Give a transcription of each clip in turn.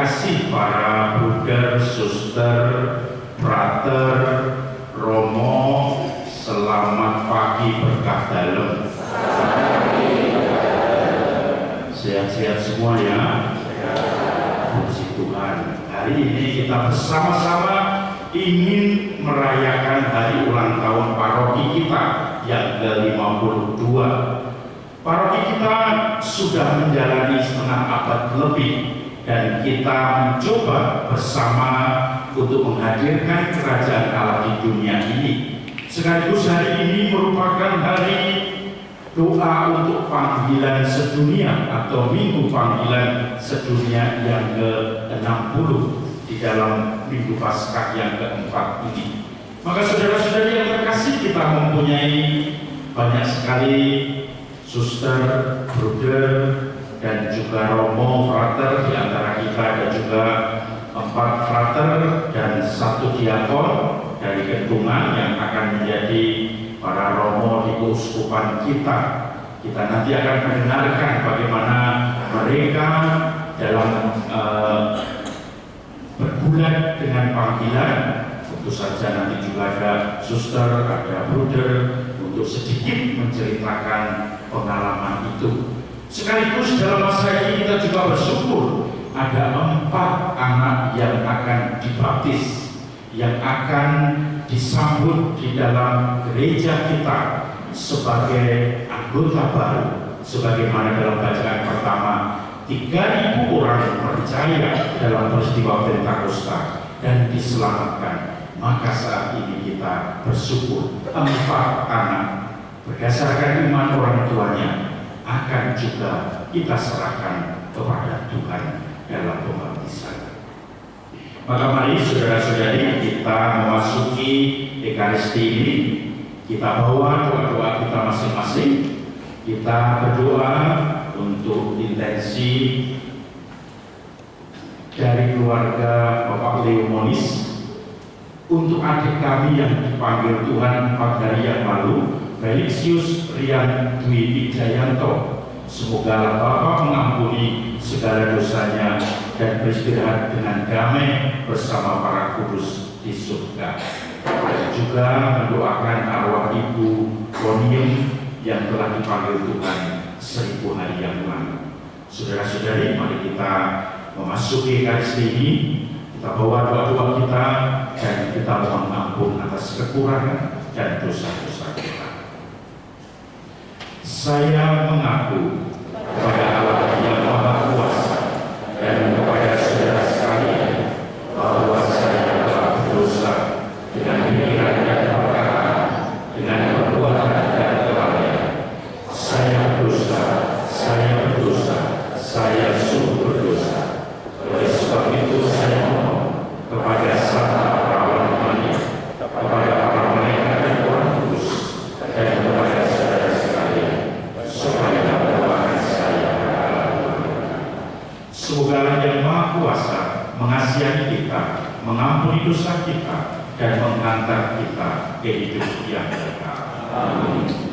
kasih para bruder, suster, frater, romo, selamat pagi berkah dalam. Sehat-sehat semua ya. Puji Tuhan. Hari ini kita bersama-sama ingin merayakan hari ulang tahun paroki kita yang ke-52. Paroki kita sudah menjalani setengah abad lebih dan kita mencoba bersama untuk menghadirkan kerajaan Allah di dunia ini. Sekaligus hari ini merupakan hari doa untuk panggilan sedunia atau minggu panggilan sedunia yang ke-60 di dalam minggu Paskah yang keempat ini. Maka saudara-saudari yang terkasih, kita mempunyai banyak sekali suster, bruder, dan juga romo, frater. Di antara kita ada juga 4 frater dan 1 diakon dari Kedungan yang akan menjadi para romo di keuskupan kita. Kita nanti akan mendengarkan bagaimana mereka dalam berbulan dengan panggilan. Tentu saja nanti juga ada suster, ada bruder untuk sedikit menceritakan pengalaman itu. Sekaligus dalam masa ini kita juga bersyukur ada 4 anak yang akan dibaptis, yang akan disambut di dalam gereja kita sebagai anggota baru. Sebagaimana dalam bacaan pertama, 3.000 orang percaya dalam peristiwa Pentakosta dan diselamatkan. Maka saat ini kita bersyukur 4 anak berdasarkan iman orang tuanya akan juga kita serahkan kepada Tuhan dalam pembaptisan. Maka mari saudara-saudari kita memasuki Ekaristi ini. Kita bawa doa-doa kita masing-masing. Kita berdoa untuk intensi dari keluarga Bapak Leo Monis, untuk adik kami yang dipanggil Tuhan 4 hari yang lalu, Felixius Rian Dwi Wijayanto. Semoga Bapak mengampuni segala dosanya dan beristirahat dengan damai bersama para kudus di surga. Dan juga mendoakan arwah Ibu Bonium yang telah dipanggil Tuhan 1000 hari yang lalu. Saudara-saudari, mari kita memasuki Ekaristi ini. Kita bawa doa-doa kita dan kita mohon ampun atas kekurangan dan dosa-dosa kita. Saya mengaku kepada Allah yang Maha Kuasa dan kepada saudara sekalian bahwa saya telah berdosa dengan pikiran dan perkataan, dengan perbuatan dan kelalaian. Saya berdosa, saya sungguh berdosa. Oleh sebab itu saya mohon kepada Sang Perawan-Mania, kepada para malaikat dan orang kudus, dan kepada saudara sekalian, supaya mendoakan saya kepada Tuhan. Semoga Allah yang Maha Kuasa mengasihi kita, mengampuni dosa kita, dan menghantar kita ke hidup yang kekal. Amin.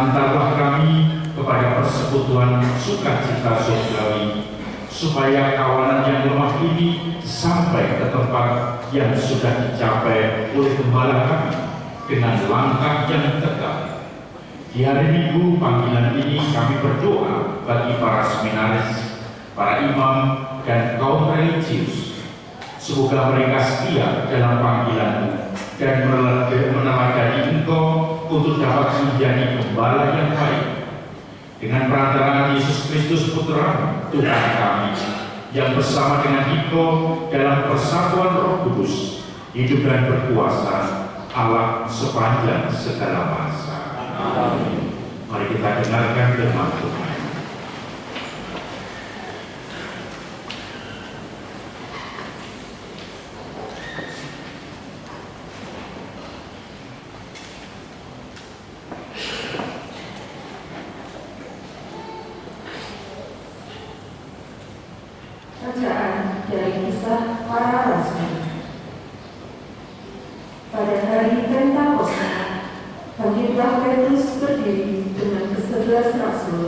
Antarlah kami kepada persekutuan sukacita surgawi, supaya kawanan yang lemah ini sampai ke tempat yang sudah dicapai oleh Gembala kami dengan langkah yang tegak. Di hari Minggu panggilan ini kami berdoa bagi para seminaris, para imam, dan kaum religius. Semoga mereka setia dalam panggilan dan meneladani Engkau untuk dapat menjadi gembala yang baik. Dengan perantaraan Yesus Kristus Putra Tuhan kami, yang bersama dengan Engkau dalam persatuan Roh Kudus, hidup dan berkuasa Allah sepanjang segala masa. Amin. Mari kita dengarkan firman Tuhan. Bacaan dari Kisah Para Rasul. Pada hari Pentakosta, Bangkitlah Petrus berdiri dengan ke-11 rasul,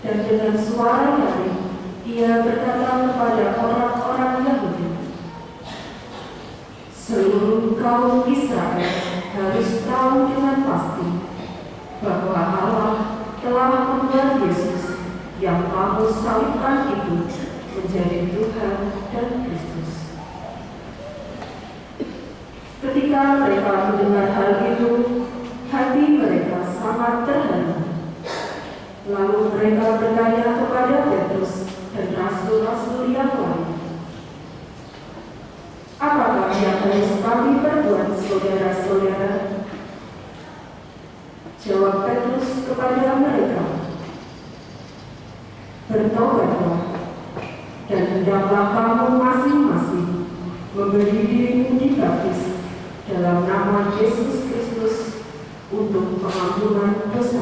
dan dengan suara nyaring ia berkata kepada orang-orang Yahudi, "Seluruh kaum Israel harus tahu dengan pasti bahwa Allah telah membuat Yesus yang kamu salibkan itu menjadi Tuhan dan Kristus." Ketika mereka mendengar hal itu, hati mereka sangat terharu. Lalu mereka bertanya kepada Petrus dan rasul-rasul yang lain, "Apakah yang harus kami perbuat, saudara-saudara?" Jawab Petrus kepada mereka, "Bertobatlah, dan hendaklah kamu masing-masing memberi dirimu dibaptis dalam nama Yesus Kristus untuk pengampunan dosa.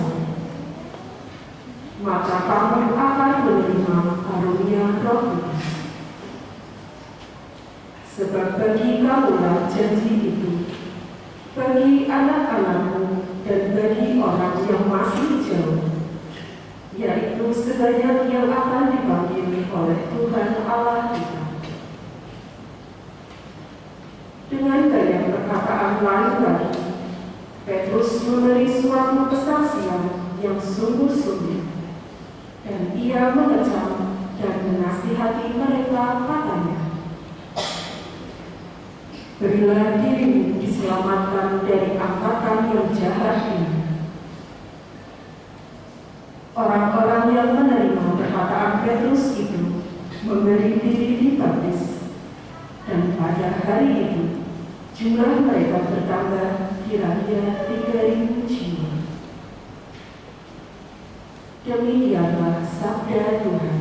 Maka kamu akan menerima karunia Roh Kudus. Sebab bagi kamulah janji itu, bagi anak-anakmu dan bagi orang yang masih jauh, yaitu sebanyak yang akan dipanggil oleh Tuhan Allah kita." Dengan banyak perkataan lain lagi, Petrus memberi suatu kesaksian yang sungguh-sungguh, dan ia mengecam dan menasihati mereka, katanya, "Berilah dirimu diselamatkan dari angkatan yang jahat ini." Orang-orang yang menerima perkataan Petrus itu memberi diri dibaptis, dan pada hari itu jumlah mereka bertambah kira-kira 3.000 jiwa. Demikianlah sabda Tuhan.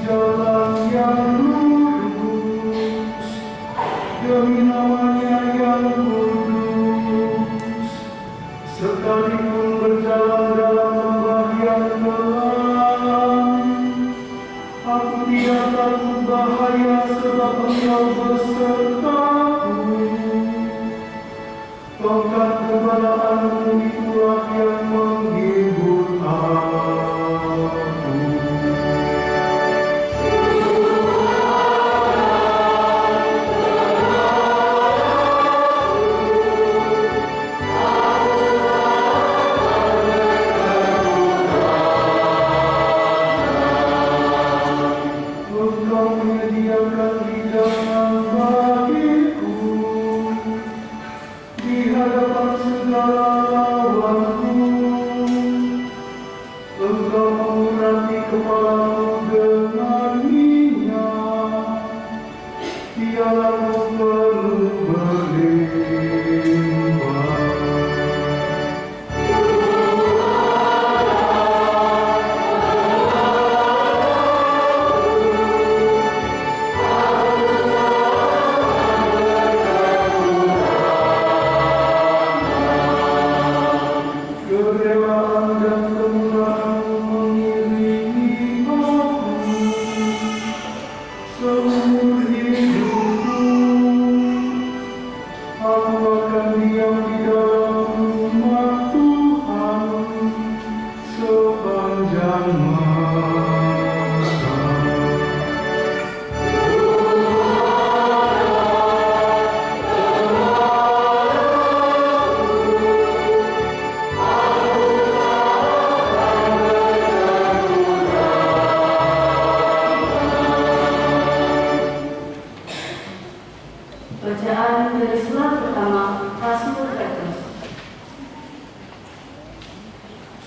jalan yang lurus, demi namanya yang kudus. Sekalipun berjalan dalam lembah yang gelap, aku tidak takut bahaya, sebab Engkau besertaku. Tongkat kepalaanmu itulah yang menghibur aku. Engkau menyediakan hidangan bagiku di hadapan segala lawanku. Engkau mengurapi kepalaku dengan minyak, tiada perlu berlimpah. Kerelaan dan kemurahan-Mu mengiringi aku seumur hidupku. Aku akan diam di dalam rumah Tuhan sepanjang masa. Bacaan dari surat pertama Rasul Petrus.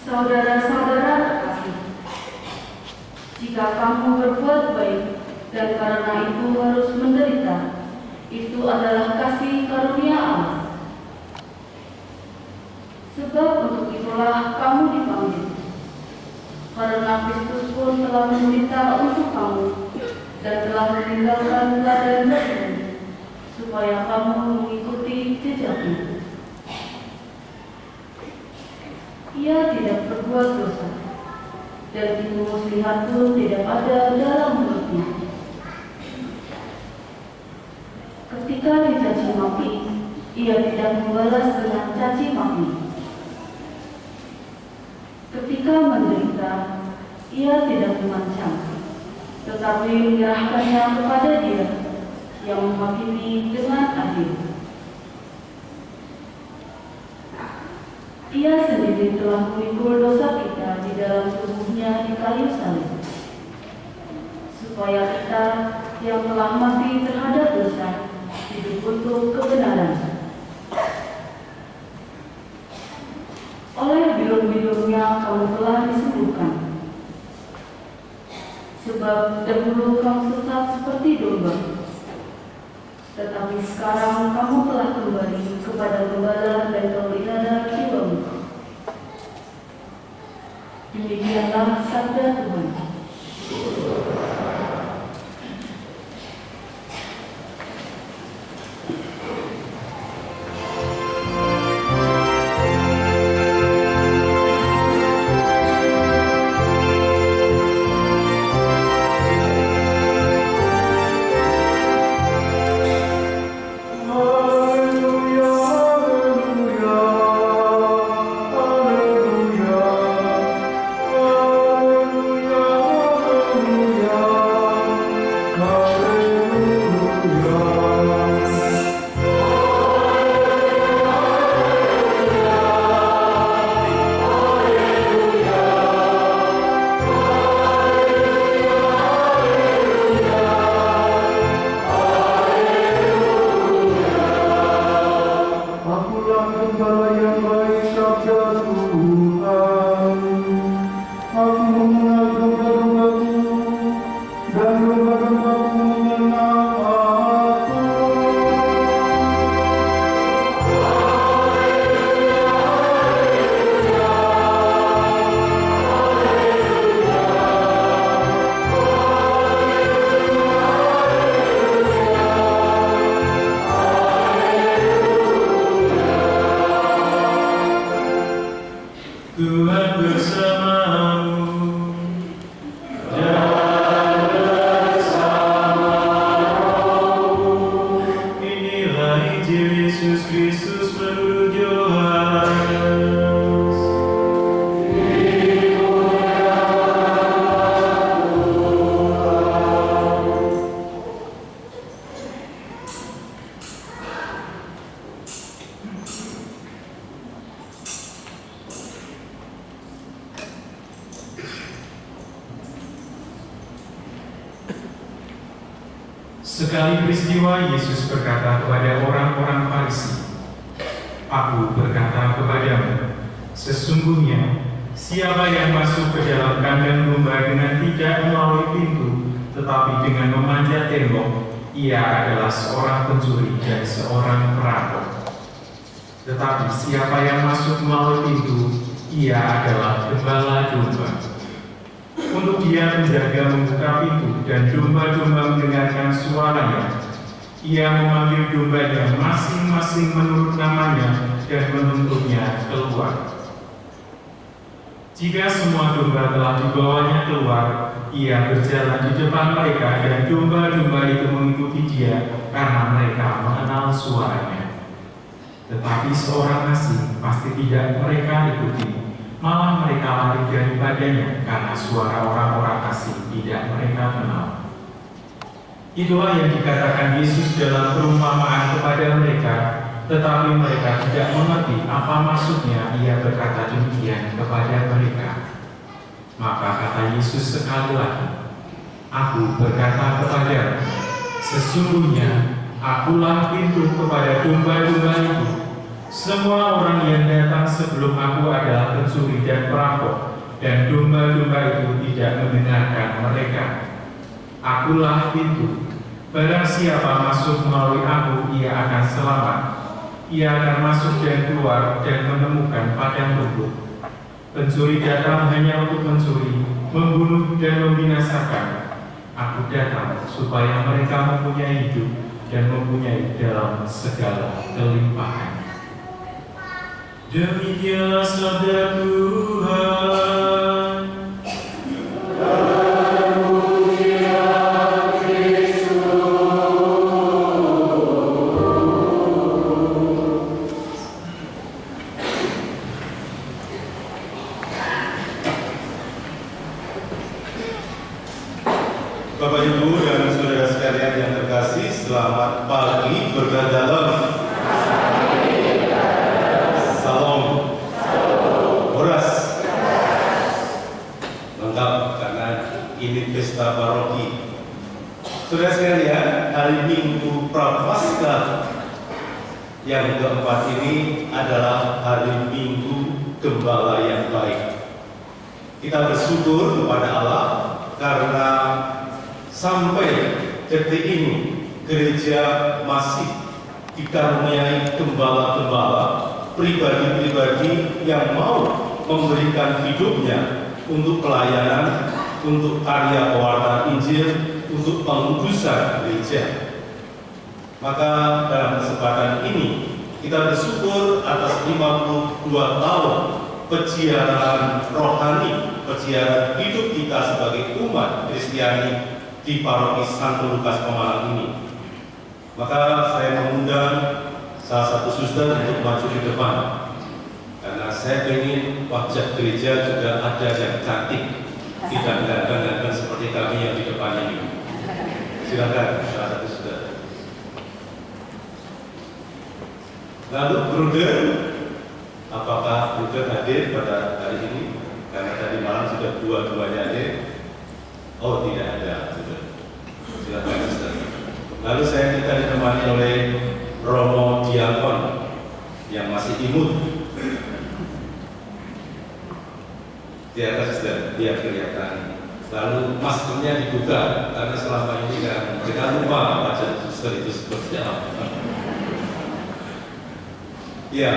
Saudara-saudara terkasih, jika kamu berbuat baik dan karena itu harus menderita, itu adalah kasih karunia Allah. Sebab untuk itulah kamu dipanggil, karena Kristus pun telah menderita untuk kamu dan telah meninggalkan teladan bagimu, supaya kamu mengikuti jejaknya. Ia tidak berbuat dosa, dan itu muslihat pun tidak ada dalam mulutnya. Ketika dicaci maki, ia tidak membalas dengan caci maki. Ketika menderita, ia tidak mengancam, tetapi menyerahkannya kepada Dia yang menghakimi dengan adil. Ia sendiri telah memikul dosa kita di dalam tubuhnya di kayu salib, supaya kita yang telah mati terhadap dosa hidup untuk kebenaran. Oleh bidung-bidungnya kamu telah disembuhkan. Sebab dahulu kamu sesat seperti domba, tetapi sekarang kamu telah kembali kepada gembala dan pelihara jiwamu. Demikianlah sabda Tuhan. Haleluya, haleluya, haleluya. Sekali peristiwa Yesus berkata kepada orang-orang Farisi, "Aku berkata kepadamu, sesungguhnya siapa yang masuk ke dalam kandang domba dengan tidak melalui pintu, tetapi dengan memanjat tembok, ia adalah seorang pencuri dan seorang perampok. Tetapi siapa yang masuk melalui pintu, ia adalah gembala domba. Untuk dia menjaga membuka pintu dan domba-domba mendengarkan suaranya. Ia memanggil dombanya masing-masing menurut namanya dan menuntutnya keluar. Jika semua domba telah dibawanya keluar, ia berjalan di depan mereka dan domba-domba itu mengikuti dia karena mereka mengenal suaranya. Tetapi seorang asing pasti tidak mereka ikuti. Malah mereka lari daripadanya karena suara orang-orang asing tidak mereka kenal." Itulah yang dikatakan Yesus dalam perumpamaan kepada mereka, tetapi mereka tidak mengerti apa maksudnya ia berkata demikian kepada mereka. Maka kata Yesus sekali lagi, "Aku berkata kepadamu, sesungguhnya akulah pintu kepada domba-domba itu. Semua orang yang datang sebelum aku adalah pencuri dan perampok, dan domba-domba itu tidak mendengarkan mereka. Akulah pintu. Barang siapa masuk melalui aku, ia akan selamat. Ia akan masuk dan keluar dan menemukan padang rumput. Pencuri datang hanya untuk mencuri, membunuh dan membinasakan. Aku datang supaya mereka mempunyai hidup dan mempunyai dalam segala kelimpahan." Demikianlah sabda Tuhan. Bapak Ibu dan saudara sekalian yang terkasih, selamat pagi, berkat dalam. Salam. Horas. Lengkap karena ini pesta paroki. Saudara sekalian, hari Minggu Prapaskah yang keempat ini adalah hari Minggu Gembala yang baik. Kita bersyukur kepada Allah karena sampai detik ini gereja masih dikaruniai gembala-gembala, pribadi-pribadi yang mau memberikan hidupnya untuk pelayanan, untuk karya pewartaan Injil, untuk pengudusan gereja. Maka dalam kesempatan ini kita bersyukur atas 52 tahun peziarahan rohani, peziarahan hidup kita sebagai umat Kristiani di Paroki Santo Lukas Pemalang ini. Maka saya mengundang salah satu suster untuk maju di depan, karena saya ingin wajah gereja juga ada yang cantik, tidak ganteng-ganteng seperti kami yang di depan ini. Silakan salah satu suster. Lalu Bruder, apakah Bruder hadir pada hari ini? Karena tadi malam sudah dua-duanya hadir. Oh, tidak ada. Silakan suster. Lalu saya kita ditemani oleh Romo Diakon yang masih imut. Silakan suster, biar kelihatan. Lalu maskernya dibuka karena selama ini kan kita lupa wajah suster itu seperti apa. Ya,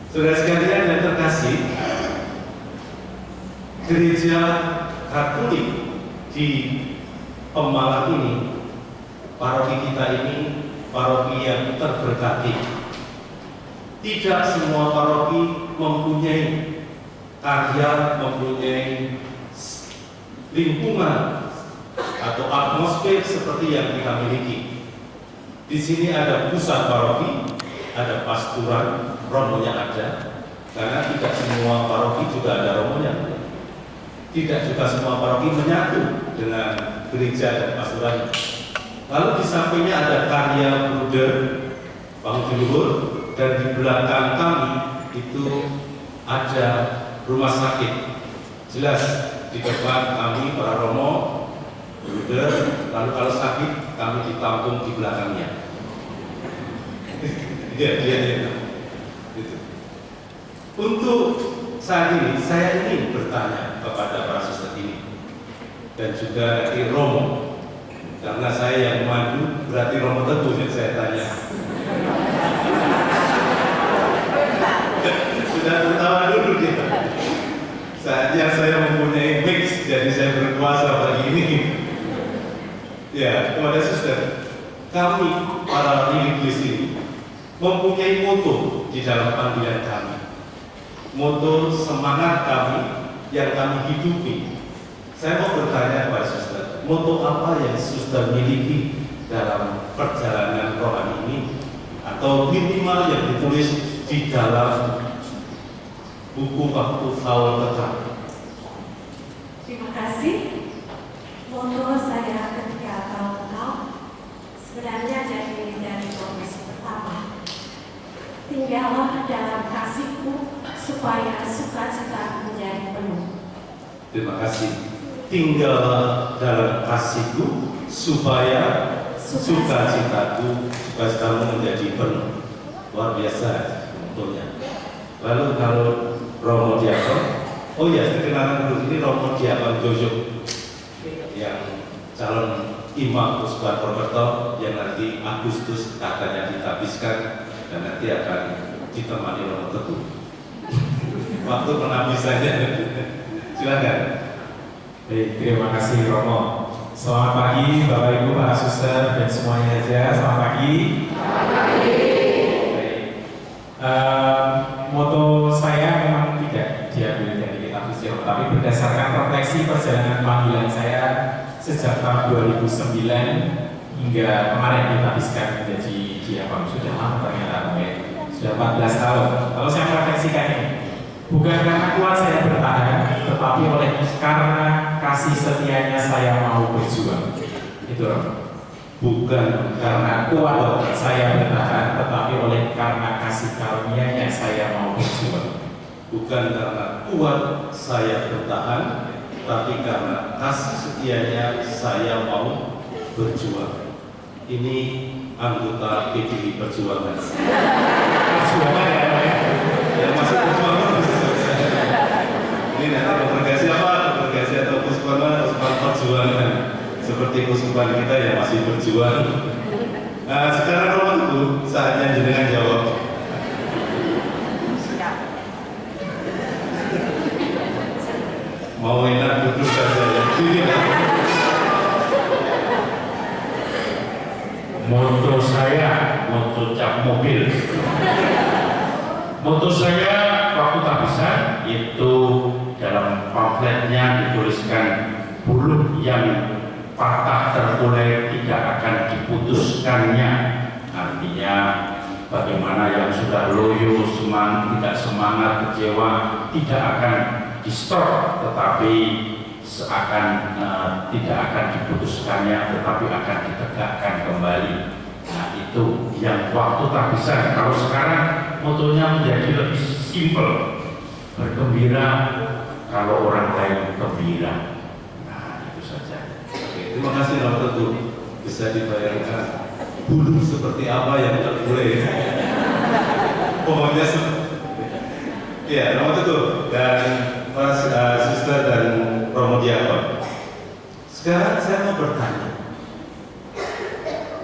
saudara sekalian yang terkasih, gereja Katolik di Pemalang ini, paroki kita ini paroki yang terberkati. Tidak semua paroki mempunyai karya, mempunyai lingkungan atau atmosfer seperti yang kita miliki. Di sini ada pusat paroki, ada pasturan, romonya ada, karena tidak semua paroki juga ada romonya. Tidak juga semua paroki menyatu dengan gereja dan pasturan. Lalu di sampingnya ada karya Bruder Bangun Leluhur, dan di belakang kami itu ada rumah sakit. Jelas di depan kami para romo, Bruder, lalu kalau sakit kami di patung di belakangnya. Ya. Gitu. Untuk saat ini saya ingin bertanya kepada para suster ini dan juga nanti Romo, karena saya yang maju berarti Romo Teguh yang saya tanya. Sudah tertawa dulu dia. Saatnya saya mempunyai mix, jadi saya berkuasa pagi ini. Ya, kepada suster, kami para religius ini mempunyai moto di dalam panggilan kami. Moto semangat kami yang kami hidupi. Saya mau bertanya kepada suster, moto apa yang suster miliki dalam perjalanan rohani ini, atau minimal yang ditulis di dalam buku waktu Saul Tetap? Terima kasih. Moto saya ketika tahun kenal sebenarnya dari profesi pertama. Tinggallah dalam kasihku supaya sukacita menjadi penuh. Terima kasih. Tinggallah dalam kasihku supaya sukacitamu menjadi penuh. Luar biasa motonya. Lalu kalau Romo Diakon, oh ya, perkenalan dulu, ini Romo Diakon Jojo yang calon imam Uskupan Purwokerto yang nanti Agustus katanya ditabiskan dan nanti akan ditemani Romo Teguh. Waktu penabisannya, silakan. Baik, terima kasih Romo. Selamat pagi Bapak Ibu, para suster dan semuanya aja. Selamat pagi. Selamat pagi. Moto saya memang tidak diambil dari kitab suci, tapi berdasarkan refleksi perjalanan panggilan saya sejak tahun 2009 hingga kemarin ditabiskan menjadi diakon. Sudah lama ternyata, sudah 14 tahun. Kalau saya merefleksikan ini, bukan karena kuat saya bertahan, tetapi oleh karena kasih setianya saya mau berjuang. Itu bukan karena kuat saya bertahan, tetapi oleh karena kasih karunia-Nya saya mau berjuang. Bukan karena kuat saya bertahan, tapi karena kasih setianya saya mau berjuang. Ini anggota PDI Perjuangan. Perjuangan ya? Yang masih perjuangan. Ini nanti kongregasi apa? Kongregasi atau Uskupan Perjuangan. Seperti Uskupan kita yang masih berjuang. Nah, sekarang Romo Teguh, saatnya jenengan jawab. Mau enak duduk saja ya. Moto saya, moto cap mobil. Moto saya waktu tabisan itu dalam pamfletnya dituliskan bulu yang patah terkulai tidak akan diputuskannya. Artinya bagaimana yang sudah loyo, tidak semangat, kecewa tidak akan di stop, tetapi seakan tidak akan diputuskannya, tetapi akan ditegakkan kembali. Nah, itu yang waktu tabisan. Kalau sekarang motonya menjadi lebih simpel, bergembira kalau orang lain gembira. Nah, itu saja. Oke, terima kasih Romo Teguh. Bisa dibayangkan bulu seperti apa yang terkulai. Pokoknya ya, Romo Teguh dan Mas Suster dan Romo Diakon. Sekarang saya mau bertanya,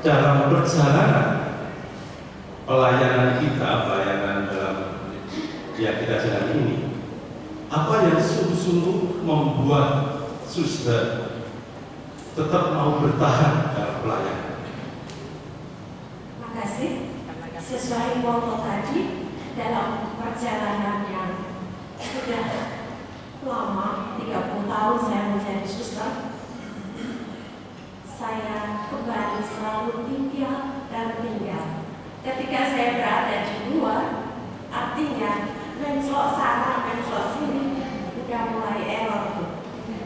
dalam perjalanan pelayanan kita, pelayanan dalam yang kita jalani ini, apa yang sungguh-sungguh membuat Suster tetap mau bertahan dalam pelayanan? Terima kasih. Sesuai moto tadi, dalam perjalanan yang sudah lama, 30 tahun saya menjadi suster, saya kembali selalu tinggal dan tinggal. Ketika saya berada di luar, artinya mencelok sana, mencelok sini, udah mulai error.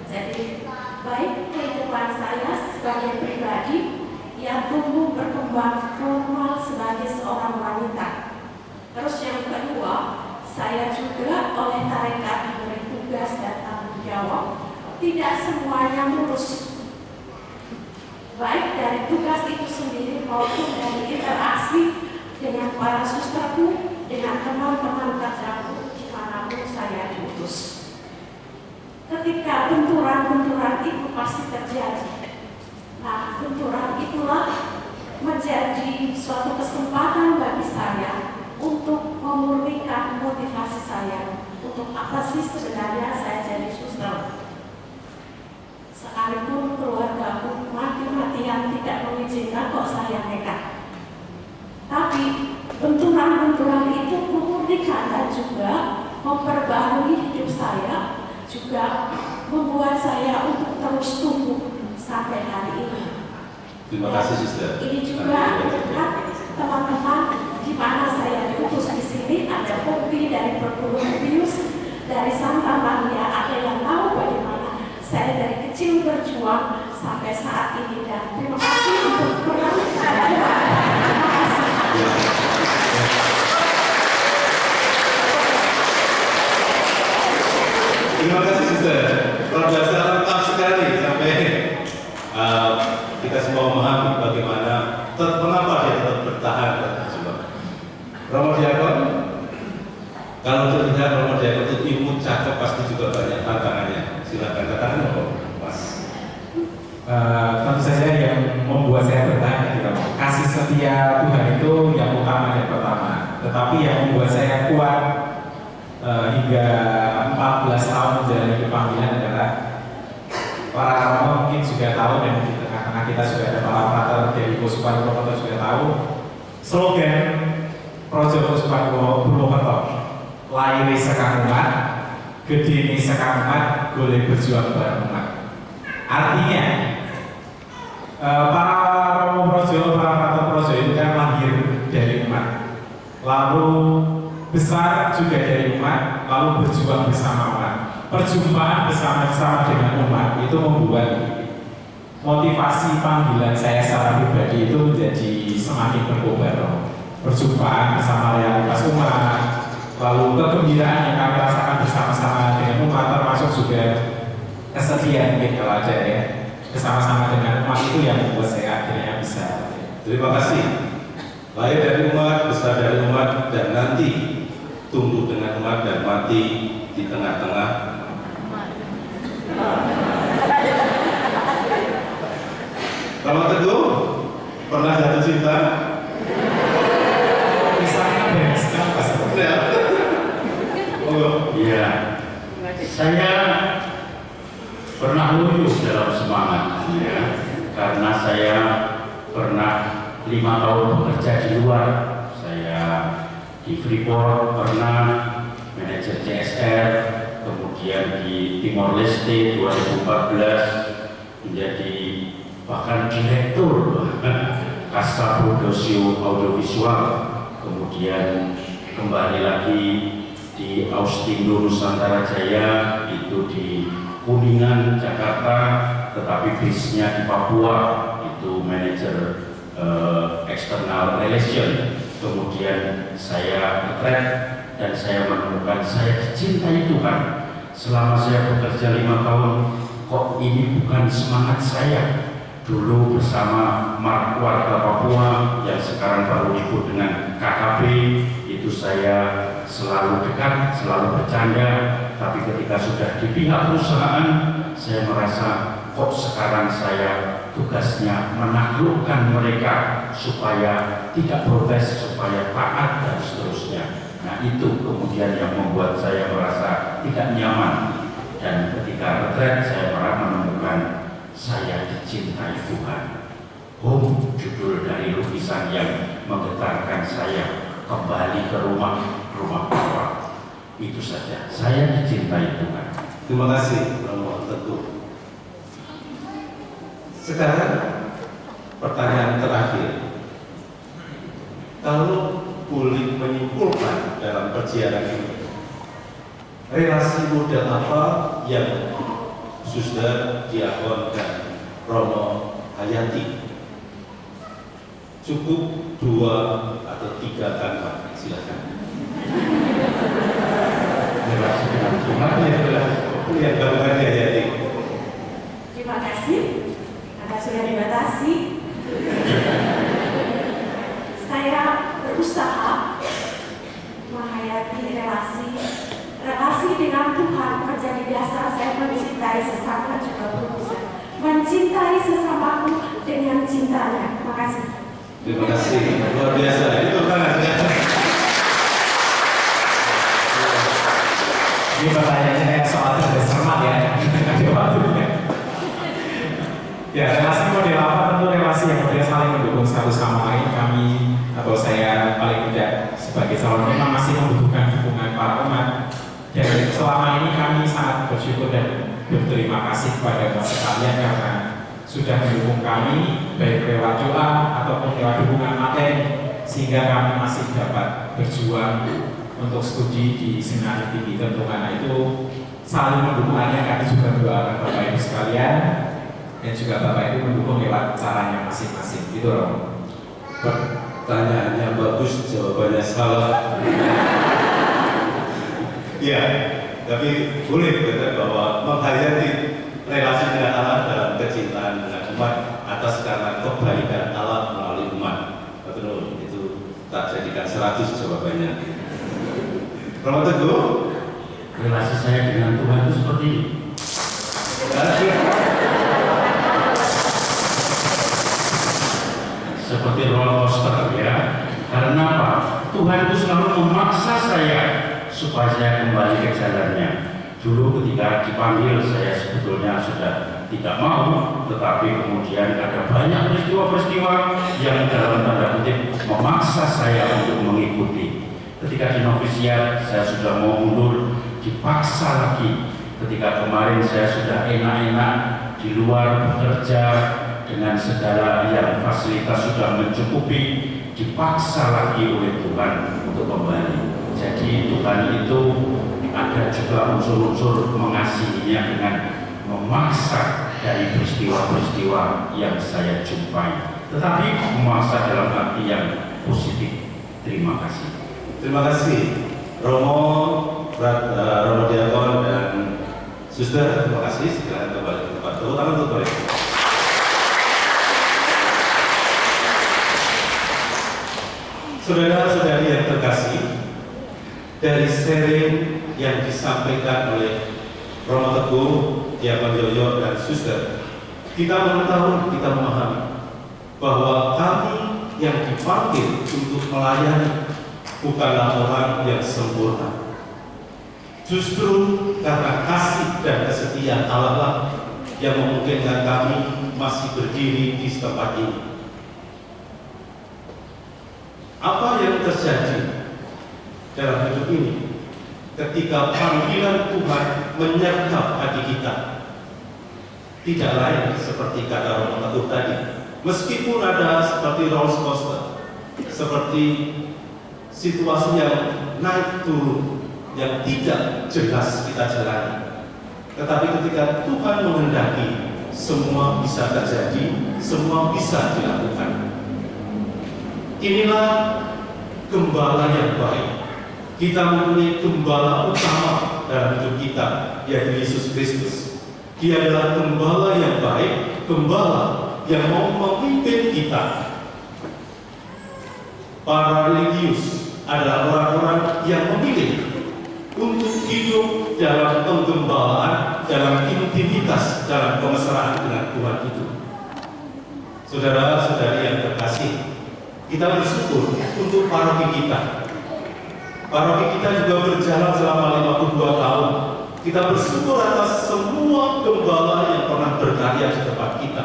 Jadi baik kehidupan saya sebagai pribadi yang tumbuh berkembang normal sebagai seorang wanita. Terus yang kedua, saya juga oleh tarekat diberi tugas dan tanggung jawab, tidak semuanya mulus. Baik dari tugas itu sendiri maupun dari interaksi dengan para susterku, dengan teman-teman kerjaku dimanapun saya diutus. Ketika benturan-benturan itu pasti terjadi. Nah, benturan itulah menjadi suatu kesempatan bagi saya untuk memurnikan motivasi saya. Untuk apa sih sebenarnya saya jadi suster? Sekalipun keluargaku mati-matian tidak mengizinkan kok saya nekat. Tapi benturan-benturan itu memurnikan dan juga memperbarui hidup saya, juga membuat saya untuk terus tumbuh sampai hari ini. Terima kasih, Sister. Ini juga teman-teman, di mana saya diutus di sini ada bukti dari perguruan Pius, dari Santa Maria, ada yang tahu bagaimana saya dari kecil berjuang sampai saat ini. Dan terima kasih untuk peran. Terima kasih. Terima kasih, Sister. Luar biasa lengkap sekali sampai kita semua memahami bagaimana mengapa dia tetap bertahan dan berjuang. Romo Diakon, kalau terlihat Romo Diakon itu ilmu cakep pasti juga banyak tantangannya. Silakan katakan, Mas. Tentu saja yang membuat saya bertanya gitu, kasih setia Tuhan itu yang utama dan pertama. Tetapi yang membuat saya kuat hingga 14 tahun menjalani panggilan adalah para romo mungkin sudah tahu, dan di tengah-tengah kita sudah ada para frater dari Keuskupan Purwokerto sudah tahu slogan Projo Keuskupan Purwokerto, lairi sekang umat, gedene sekang umat, golek berjuang bareng umat. Artinya para romo projo, para frater projo itu kan lahir dari umat, lalu besar juga dari umat, lalu berjuang bersama umat. Perjumpaan bersama-sama dengan umat itu membuat motivasi panggilan saya secara pribadi itu menjadi semakin berkobar. Perjumpaan bersama realitas umat, lalu kegembiraan yang kami rasakan bersama-sama dengan umat, termasuk juga kesedihan mungkin kalau ada ya, bersama-sama dengan umat, itu yang membuat saya akhirnya bisa. Terima kasih. Lahir dari umat, besar dari umat, dan nanti tumbuh dengan umat dan mati di tengah-tengah. Kalau Teguh pernah jatuh cinta? Misalnya beres kan pas Iya, saya pernah lulus dalam semangat, ya, karena saya pernah 5 tahun bekerja di luar. Saya di Freeport pernah manajer CSR, kemudian di Timor Leste 2014 menjadi bahkan direktur Kasta Produsio Audiovisual, kemudian kembali lagi di Austindo Nusantara Jaya, itu di Kuningan Jakarta, tetapi bisnya di Papua, itu manajer external relation. Kemudian saya retret dan saya menemukan saya dicintai Tuhan. Selama saya bekerja 5 tahun, kok ini bukan semangat saya. Dulu bersama warga Papua yang sekarang baru disebut dengan KKP, itu saya selalu dekat, selalu bercanda. Tapi ketika sudah di pihak perusahaan, saya merasa kok sekarang saya tugasnya menaklukkan mereka supaya tidak protes, supaya taat dan seterusnya. Nah, itu kemudian yang membuat saya merasa tidak nyaman. Dan ketika retret saya menemukan saya dicintai Tuhan. Home, judul dari lukisan yang menggetarkan saya, kembali ke rumah Bapa. Itu saja, saya dicintai Tuhan. Terima kasih, Romo Teguh. Sekarang pertanyaan terakhir. Kalau boleh menyimpulkan dalam perjalanan ini, relasi model apa yang Suster, Diakon, dan Romo hayati? Cukup 2 atau 3 kalimat, silakan. Relasi dengan Tuhan Yang Bapak hayati. Terima kasih karena sudah dibatasi. berusaha menghayati relasi dengan Tuhan menjadi dasar saya mencintai sesama juga berusaha mencintai sesamaku dengan cintanya. Terima kasih. Terima kasih, luar biasa. Ini tangan ya. Ini pertanyaannya kayak soal cerdas cermat ya. Ada waktunya. Ya, relasi model apa? Tentu relasi yang model saling mendukung satu sama lain. Kami atau saya paling tidak sebagai calon imam masih membutuhkan dukungan para umat. Dan selama ini kami sangat bersyukur dan berterima kasih kepada Bapak sekalian karena sudah mendukung kami baik lewat doa ataupun lewat dukungan materi sehingga kami masih dapat berjuang untuk studi di seminari tinggi. Tentu karena itu saling mendukungnya kami juga mendoakan Bapak Ibu sekalian dan juga Bapak Ibu mendukung lewat caranya masing-masing. Gitu loh. Pertanyaannya bagus, jawabannya salah. Ya, tapi boleh dikatakan bahwa menghayati relasi dengan Allah dalam kecintaan dengan umat atas karena kebaikan Allah melalui umat. Betul, itu tak jadikan 100 jawabannya. Romo Teguh, Relasi saya dengan Tuhan itu seperti ini. Seperti roller coaster ya. Karena apa? Tuhan itu selalu memaksa saya supaya saya kembali ke jalannya. Dulu ketika dipanggil saya sebetulnya sudah tidak mau, tetapi kemudian ada banyak peristiwa-peristiwa yang dalam tanda kutip memaksa saya untuk mengikuti. Ketika di novisiat saya sudah mau mundur, dipaksa lagi. Ketika kemarin saya sudah enak-enak di luar bekerja dengan segala yang fasilitas sudah mencukupi, dipaksa lagi oleh Tuhan untuk kembali. Jadi Tuhan itu ada juga unsur-unsur mengasihinya dengan memaksa dari peristiwa-peristiwa yang saya jumpai, tetapi memaksa dalam arti yang positif. Terima kasih. terima kasih Romo Diakon dan Suster. Terima kasih. Silakan kembali ke tempat. Tepuk tangan untuk mereka. Saudara-saudari yang terkasih, dari sharing yang disampaikan oleh Romo Teguh, Diakon Yoyo dan Suster, kita mengetahui, kita memahami bahwa kami yang dipanggil untuk melayani bukanlah orang yang sempurna. Justru karena kasih dan kesetiaan Allah lah yang memungkinkan kami masih berdiri di tempat ini. Apa yang terjadi dalam hidup ini ketika panggilan Tuhan menyergap hati kita? Tidak lain seperti kata Romo Teguh tadi, meskipun ada seperti roller coaster, seperti situasi yang naik turun yang tidak jelas kita jalani, tetapi ketika Tuhan menghendaki, semua bisa terjadi, semua bisa dilakukan. Inilah gembala yang baik. Kita mempunyai gembala utama dalam hidup kita, yaitu Yesus Kristus. Dia adalah gembala yang baik, gembala yang mau memimpin kita. Para religius adalah orang-orang yang memilih untuk hidup dalam penggembalaan, dalam intimitas, dalam kemesraan dengan Tuhan itu. Saudara-saudari yang terkasih, kita bersyukur untuk paroki kita. Paroki kita juga berjalan selama 52 tahun. Kita bersyukur atas semua gembala yang pernah berkarya di tempat kita,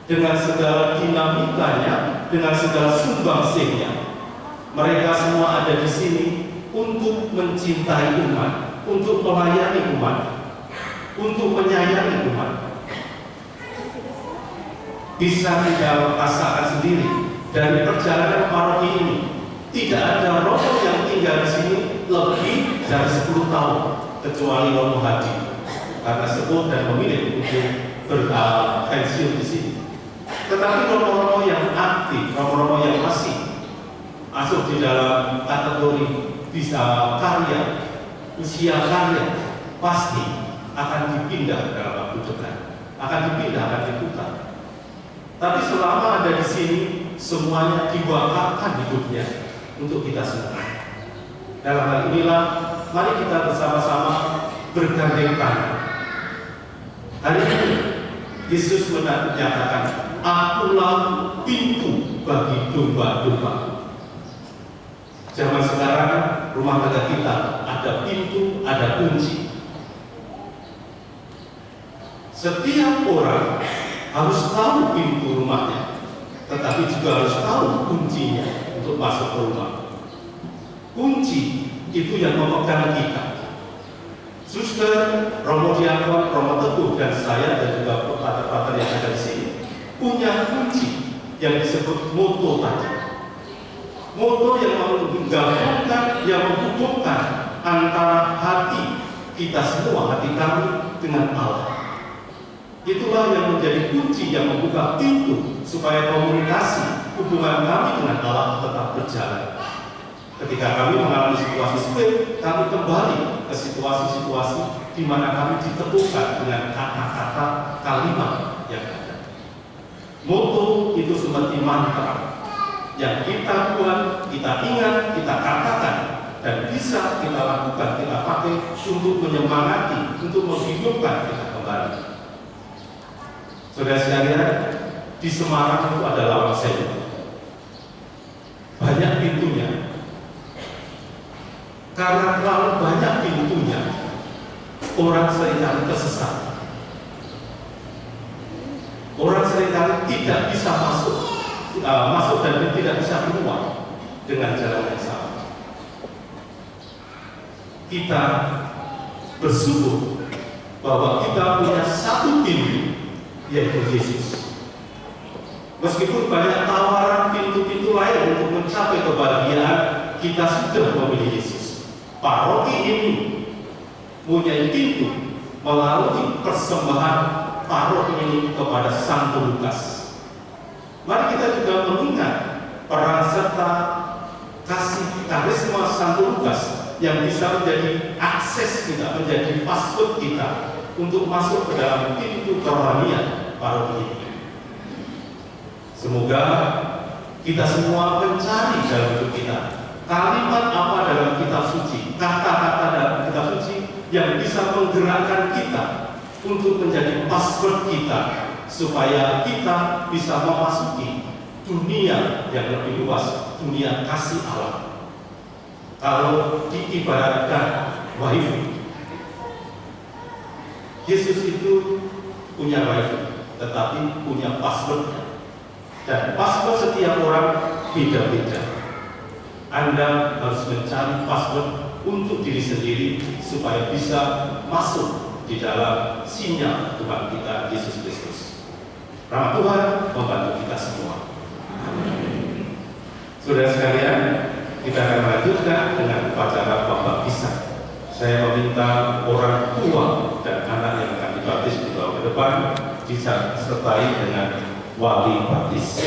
dengan segala dinamikanya, dengan segala sumbangsihnya. Mereka semua ada di sini untuk mencintai umat, untuk melayani umat, untuk menyayangi umat. Bisa kita rasakan sendiri dari perjalanan paroki ini, tidak ada romo yang tinggal di sini lebih dari 10 tahun, kecuali Romo Haji, karena sepuh dan memilih untuk berpensiun di sini. Tetapi romo-romo yang aktif, romo-romo yang masih masuk di dalam kategori bisa karya, usia karya, pasti akan dipindah dalam waktu dekat, akan dipindah, akan diputar. Tapi selama ada di sini, semuanya diwakafkan hidupnya untuk kita semua. Dalam hal inilah, mari kita bersama-sama bergandeng tangan. Hari ini Yesus menyatakan, "Akulah pintu bagi domba-domba." Zaman sekarang rumah tangga kita ada pintu, ada kunci. Setiap orang harus tahu pintu rumahnya, tetapi juga harus tahu kuncinya untuk masuk ke rumah. Kunci itu yang memegang kita. Suster, Romo Diakon, Romo Teguh, dan saya dan juga pater-pater yang ada di sini punya kunci yang disebut moto tadi. Moto yang menggabungkan, yang menghubungkan antara hati kita semua, hati kami dengan Allah. Itulah yang menjadi kunci yang membuka pintu supaya komunikasi hubungan kami dengan Allah tetap berjalan. Ketika kami mengalami situasi sulit, kami kembali ke situasi-situasi di mana kami diteguhkan dengan kata-kata kalimat yang ada. Moto itu seperti mantra yang kita buat, kita ingat, kita katakan, dan bisa kita lakukan, kita pakai untuk menyemangati, untuk menghidupkan kita kembali. Saudara sekalian, di Semarang itu ada lawang sewu. Banyak pintunya. Karena terlalu banyak pintunya, orang seringkali tersesat. Orang seringkali tidak bisa masuk dan tidak bisa keluar dengan jalan yang sama. Kita bersyukur bahwa kita punya satu pintu, yaitu Yesus. Meskipun banyak tawaran pintu-pintu lain untuk mencapai kebahagiaan, kita sudah memilih Yesus. Paroki ini punya pintu melalui persembahan paroki ini kepada Santo Lukas. Mari kita juga mengingat peran serta kasih karisma Santo Lukas yang bisa menjadi akses kita, menjadi password kita untuk masuk ke dalam pintu kerohanian paroki ini. Semoga kita semua mencari dalam hidup kita kalimat apa dalam kitab suci, kata-kata dalam kitab suci yang bisa menggerakkan kita untuk menjadi password kita supaya kita bisa memasuki dunia yang lebih luas, dunia kasih Allah. Kalau diibaratkan wifi, Yesus itu punya wifi, tetapi punya passwordnya, dan password setiap orang beda-beda. Anda harus mencari password untuk diri sendiri supaya bisa masuk di dalam sinyal Tuhan kita Yesus Kristus. Rahmat Tuhan membantu kita semua. Amin. Saudara sekalian, kita akan lanjutkan dengan upacara pembaptisan. Saya meminta orang tua dan anak yang akan dibaptis di bawah ke depan disertai dengan wali baptis.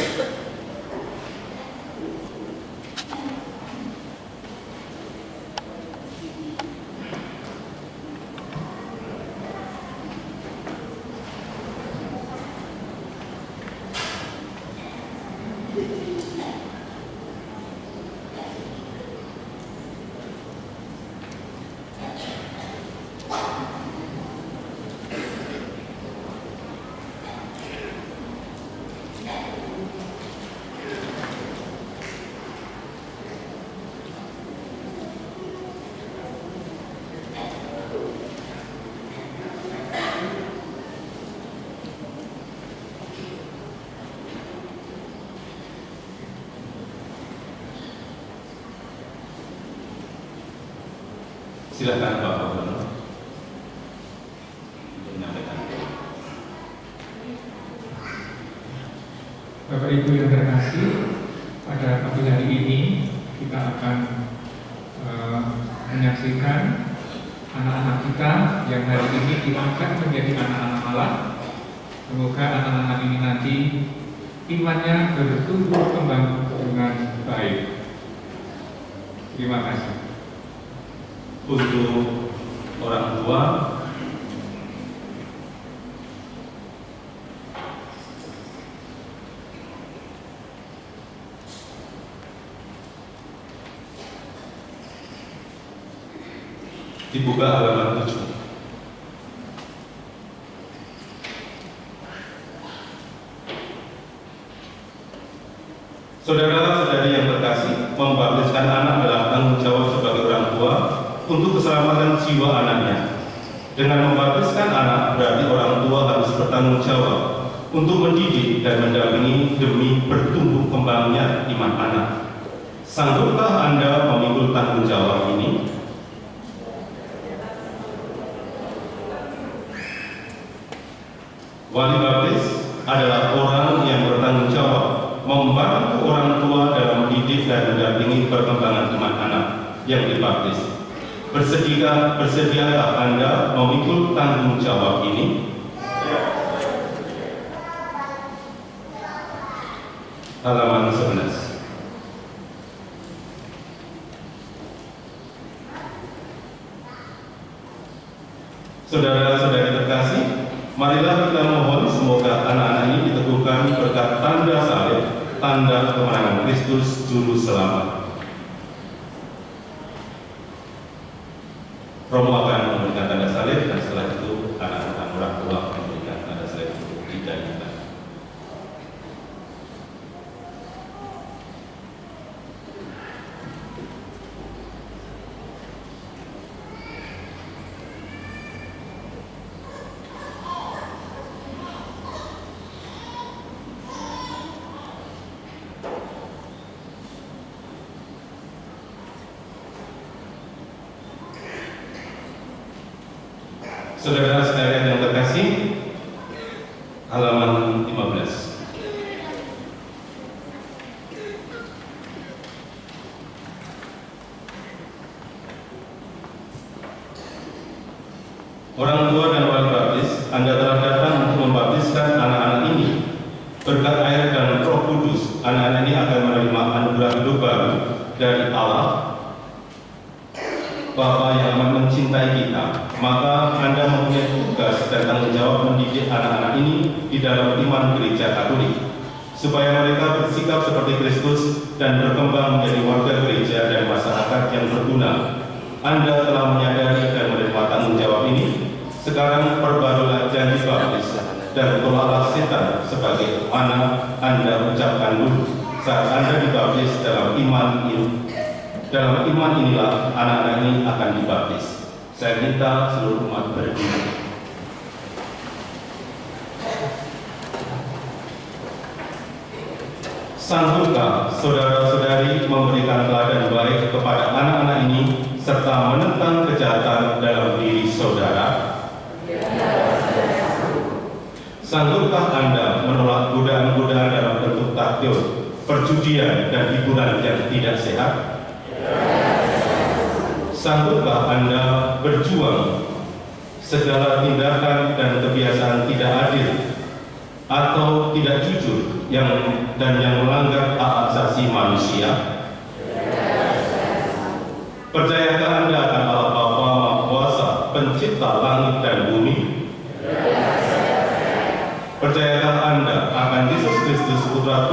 Silakan Bapak Gubernur menyampaikan. Bapak Ibu yang terkasih, pada pagi hari ini kita akan menyaksikan anak-anak kita yang hari ini diangkat menjadi anak-anak Allah. Semoga anak-anak ini nanti imannya bertumbuh kembang dengan baik. Terima kasih. Untuk orang tua, Dibuka halaman 7. Saudara-saudari yang terkasih, membaptiskan anak adalah tanggung jawab sebagai orang tua untuk keselamatan jiwa anaknya. Dengan membaptiskan anak berarti orang tua harus bertanggung jawab untuk mendidik dan mendampingi demi bertumbuh kembangnya iman anak. Sanggupkah Anda memikul tanggung jawab ini? Wali baptis adalah orang yang bertanggung jawab membantu orang tua dalam mendidik dan mendampingi perkembangan iman anak yang dibaptis. Bersediakah Anda memikul tanggung jawab ini? Halaman 11. Saudara-saudari terkasih, marilah kita mohon semoga anak-anak ini diteguhkan berkat tanda salib, tanda kemenangan Kristus Juru Selamat. Romo akan memberikan tanda salib dan setelah itu anak-anak orang tua memberikan tanda salib untuk didayukan. Saudara-saudara yang terkasih, halaman 15. Orang tua dan wali baptis, Anda telah datang untuk membaptiskan anak-anak ini. Berkat air dan Roh Kudus, anak-anak ini akan menerima anugerah hidup baru dari Allah, Bapa yang amat mencintai kita. Maka Anda mempunyai tugas dan tanggung jawab mendidik anak-anak ini di dalam iman gereja Katolik, supaya mereka bersikap seperti Kristus dan berkembang menjadi warga gereja dan masyarakat yang berguna. Anda telah menyadari dan menerima tanggung jawab ini. Sekarang perbarulah janji baptis dan tolaklah setan sebagai mana Anda ucapkan dulu saat Anda dibaptis dalam iman ini. Dalam iman inilah anak-anak ini akan dibaptis. Saya minta seluruh umat berdiri. Sanggupkah saudara-saudari memberikan teladan baik kepada anak-anak ini serta menentang kejahatan dalam diri saudara? Sanggupkah Anda menolak godaan-godaan dalam bentuk takjub, perjudian, dan hiburan yang tidak sehat? Sanggupkah Anda berjuang segala tindakan dan kebiasaan tidak adil atau tidak jujur yang melanggar hak asasi manusia? Percayakah Anda akan Allah Bapa Maha Kuasa, Pencipta langit dan bumi? Percayakah Anda akan Yesus Kristus Putra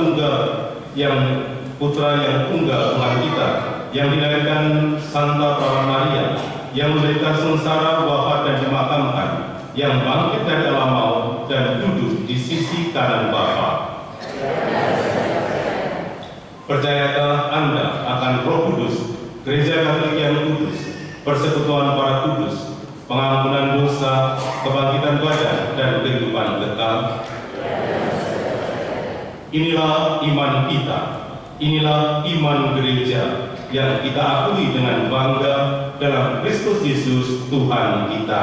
yang tunggal Tuhan kita, yang dilahirkan Santa Perawan Maria, yang menderita sengsara, wafat dan dimakamkan, yang bangkit dari alam maut dan duduk di sisi kanan Bapa? Percayakah Anda akan Roh Kudus, Gereja Katolik yang kudus, persekutuan para kudus, pengampunan dosa, kebangkitan badan, dan kehidupan kekal? Inilah iman kita, inilah iman gereja yang kita akui dengan bangga dalam Kristus Yesus Tuhan kita.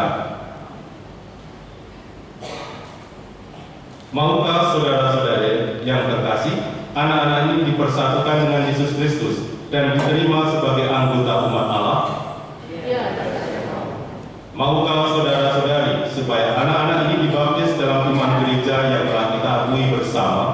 Maukah saudara-saudari yang terkasih, anak-anak ini dipersatukan dengan Yesus Kristus dan diterima sebagai anggota umat Allah? Maukah saudara-saudari supaya anak-anak ini dibaptis dalam iman gereja yang telah kita akui bersama?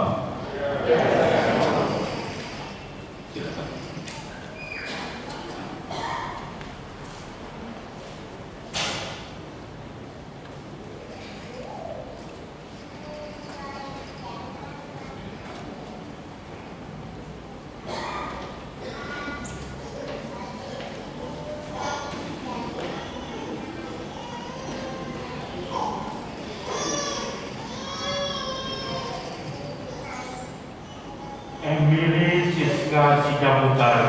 Emily Siska Sidaputar,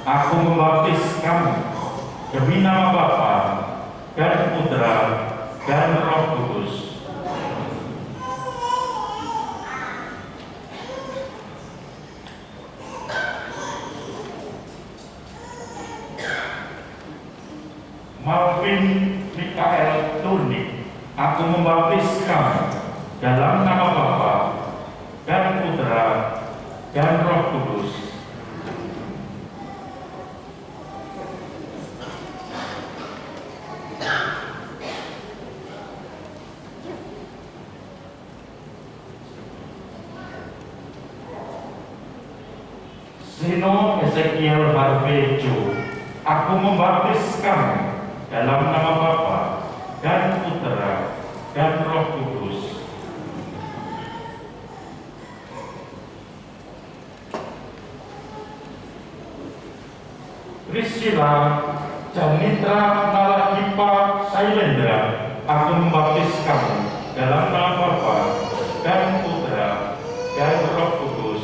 aku membaptis kamu demi nama Bapa dan Putra dan Roh Kudus. Malvin Mikael Turnik, aku membaptis kamu dalam nama Bapa dan Putra dan Roh Kudus. Sino Ezekiel Harvey Jo, aku membaptis kamu dalam nama Bapa dan Putra dan Roh Kudus. Priscilla Janitra Nalagipa Sailendra, aku membaptis kamu dalam nama Bapa dan Putra dan Roh Kudus.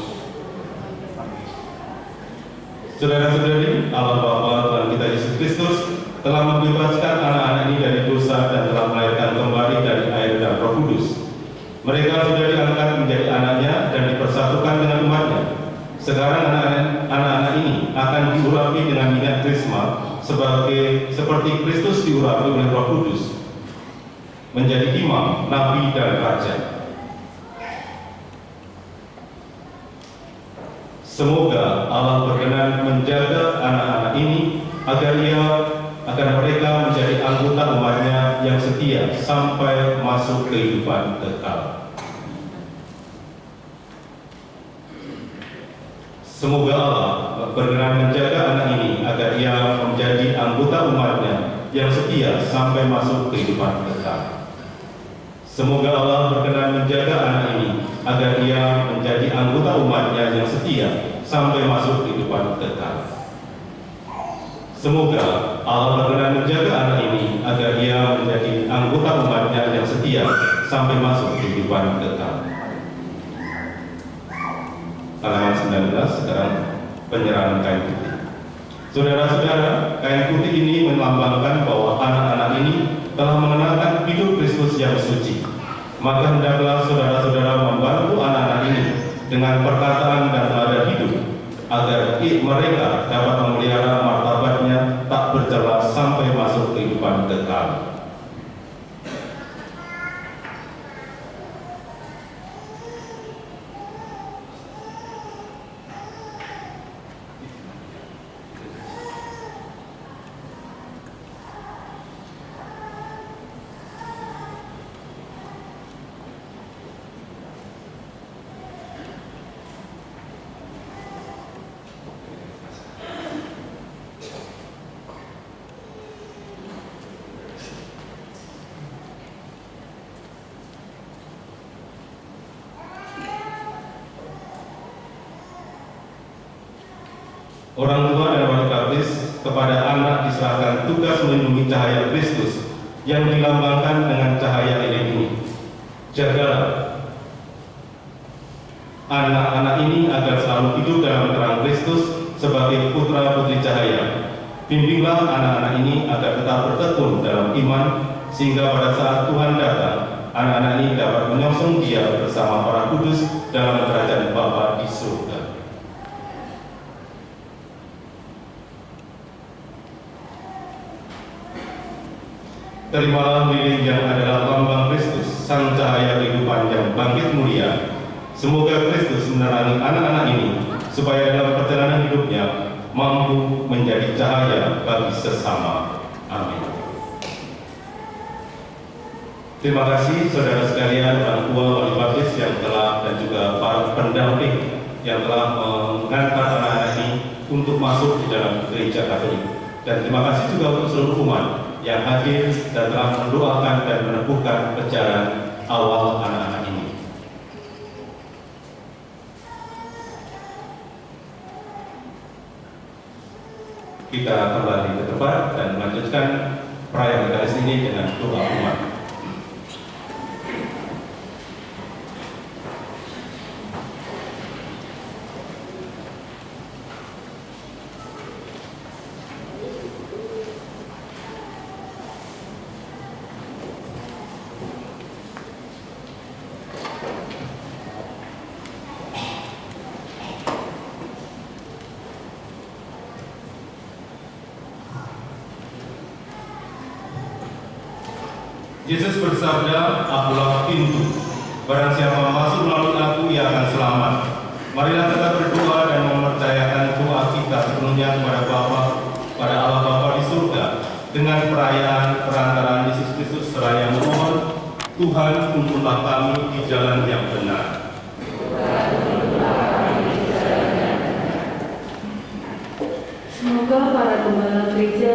Saudara-saudari, Allah Bapa Tuhan kita Yesus Kristus telah membebaskan anak-anak ini dari dosa dan telah melahirkan kembali dari air dan Roh Kudus. Mereka sudah diangkat menjadi anaknya dan dipersatukan dengan umatnya. Sekarang anak-anak ini akan diurapi dengan minyak krisma seperti Kristus diurapi oleh Roh Kudus, menjadi imam, nabi, dan raja. Semoga Allah berkenan menjaga anak-anak ini agar mereka menjadi anggota umatnya yang setia sampai masuk kehidupan kekal. Semoga Allah berkenan menjaga anak ini agar ia menjadi anggota umatnya yang setia sampai masuk kehidupan kekal. Semoga Allah berkenan menjaga anak ini agar ia menjadi anggota umatnya yang setia sampai masuk kehidupan kekal. Semoga Allah berkenan menjaga anak ini agar ia menjadi anggota umatnya yang setia sampai masuk kehidupan kekal. Halaman 19, sekarang penyerahan kain putih. Saudara-saudara, kain putih ini melambangkan bahwa anak-anak ini telah mengenalkan hidup Kristus yang suci. Maka hendaklah saudara-saudara membantu anak-anak ini dengan perkataan dan teladan hidup, agar mereka dapat memelihara martabatnya tak bercela sampai masuk kehidupan kekal. Orang tua dan wali baptis kepada anak diserahkan tugas melindungi cahaya Kristus yang dilambangkan dengan cahaya lilin ini. Jagalah anak-anak ini agar selalu hidup dalam terang Kristus sebagai putra-putri cahaya. Bimbinglah anak-anak ini agar tetap bertekun dalam iman, sehingga pada saat Tuhan datang, anak-anak ini dapat menyongsong Dia bersama para kudus dalam kerajaan Bapa di surga. Terimalah lilin yang adalah lambang Kristus, sang cahaya kehidupan yang bangkit mulia. Semoga Kristus menerangi anak-anak ini, supaya dalam perjalanan hidupnya mampu menjadi cahaya bagi sesama. Amin. Terima kasih saudara sekalian, orang tua, wali baptis yang telah dan juga para pendamping yang telah mengantar anak-anak ini untuk masuk di dalam gereja Katolik. Dan terima kasih juga untuk seluruh umat yang hadir dan telah mendoakan dan meneguhkan perjalanan awal anak-anak ini. Kita kembali ke tempat dan melanjutkan perayaan Eucharis ini dengan doa umat. Yesus bersabda, "Akulah pintu. Barang siapa masuk melalui aku, ia akan selamat." Marilah kita berdoa dan mempercayakan doa kita sepenuhnya kepada Bapa, pada Allah Bapa di surga, dengan perayaan perantaraan Yesus Kristus, seraya memohon, Tuhan, tuntunlah kami di jalan yang benar. Semoga para gembala gereja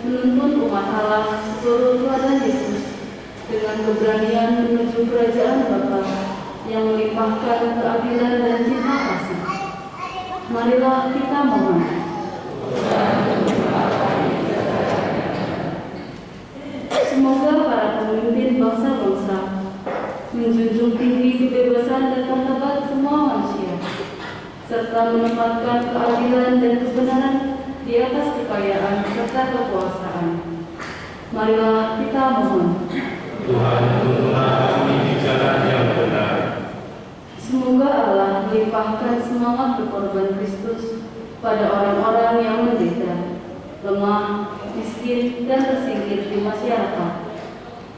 menuntun umat Allah seluruh teladan Yesus dengan keberanian menuju kerajaan Bapa yang melimpahkan keadilan dan cinta kasih. Marilah kita mohon. Semoga para pemimpin bangsa-bangsa menjunjung tinggi kebebasan dan martabat semua manusia, serta menempatkan keadilan dan kebenaran di atas kekayaan serta kekuasaan. Marilah kita mohon. Tuhan, tuntunlah kami di jalan yang benar. Semoga Allah melimpahkan semangat berkorban Kristus pada orang-orang yang menderita, lemah, miskin, dan tersingkir di masyarakat,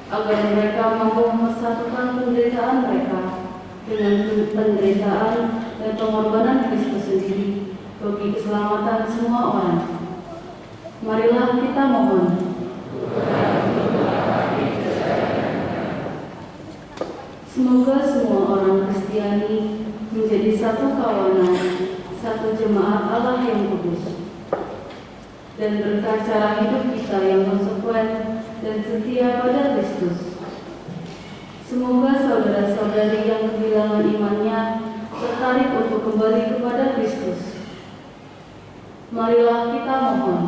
agar mereka mampu mempersatukan penderitaan mereka dengan penderitaan dan pengorbanan Kristus sendiri bagi keselamatan semua orang. Marilah kita mohon. Semoga semua orang Kristiani menjadi satu kawanan, satu jemaat Allah yang kudus, dan berkat cara hidup kita yang konsekuen dan setia pada Kristus. Semoga saudara-saudari yang kehilangan imannya tertarik untuk kembali kepada Kristus. Marilah kita mohon.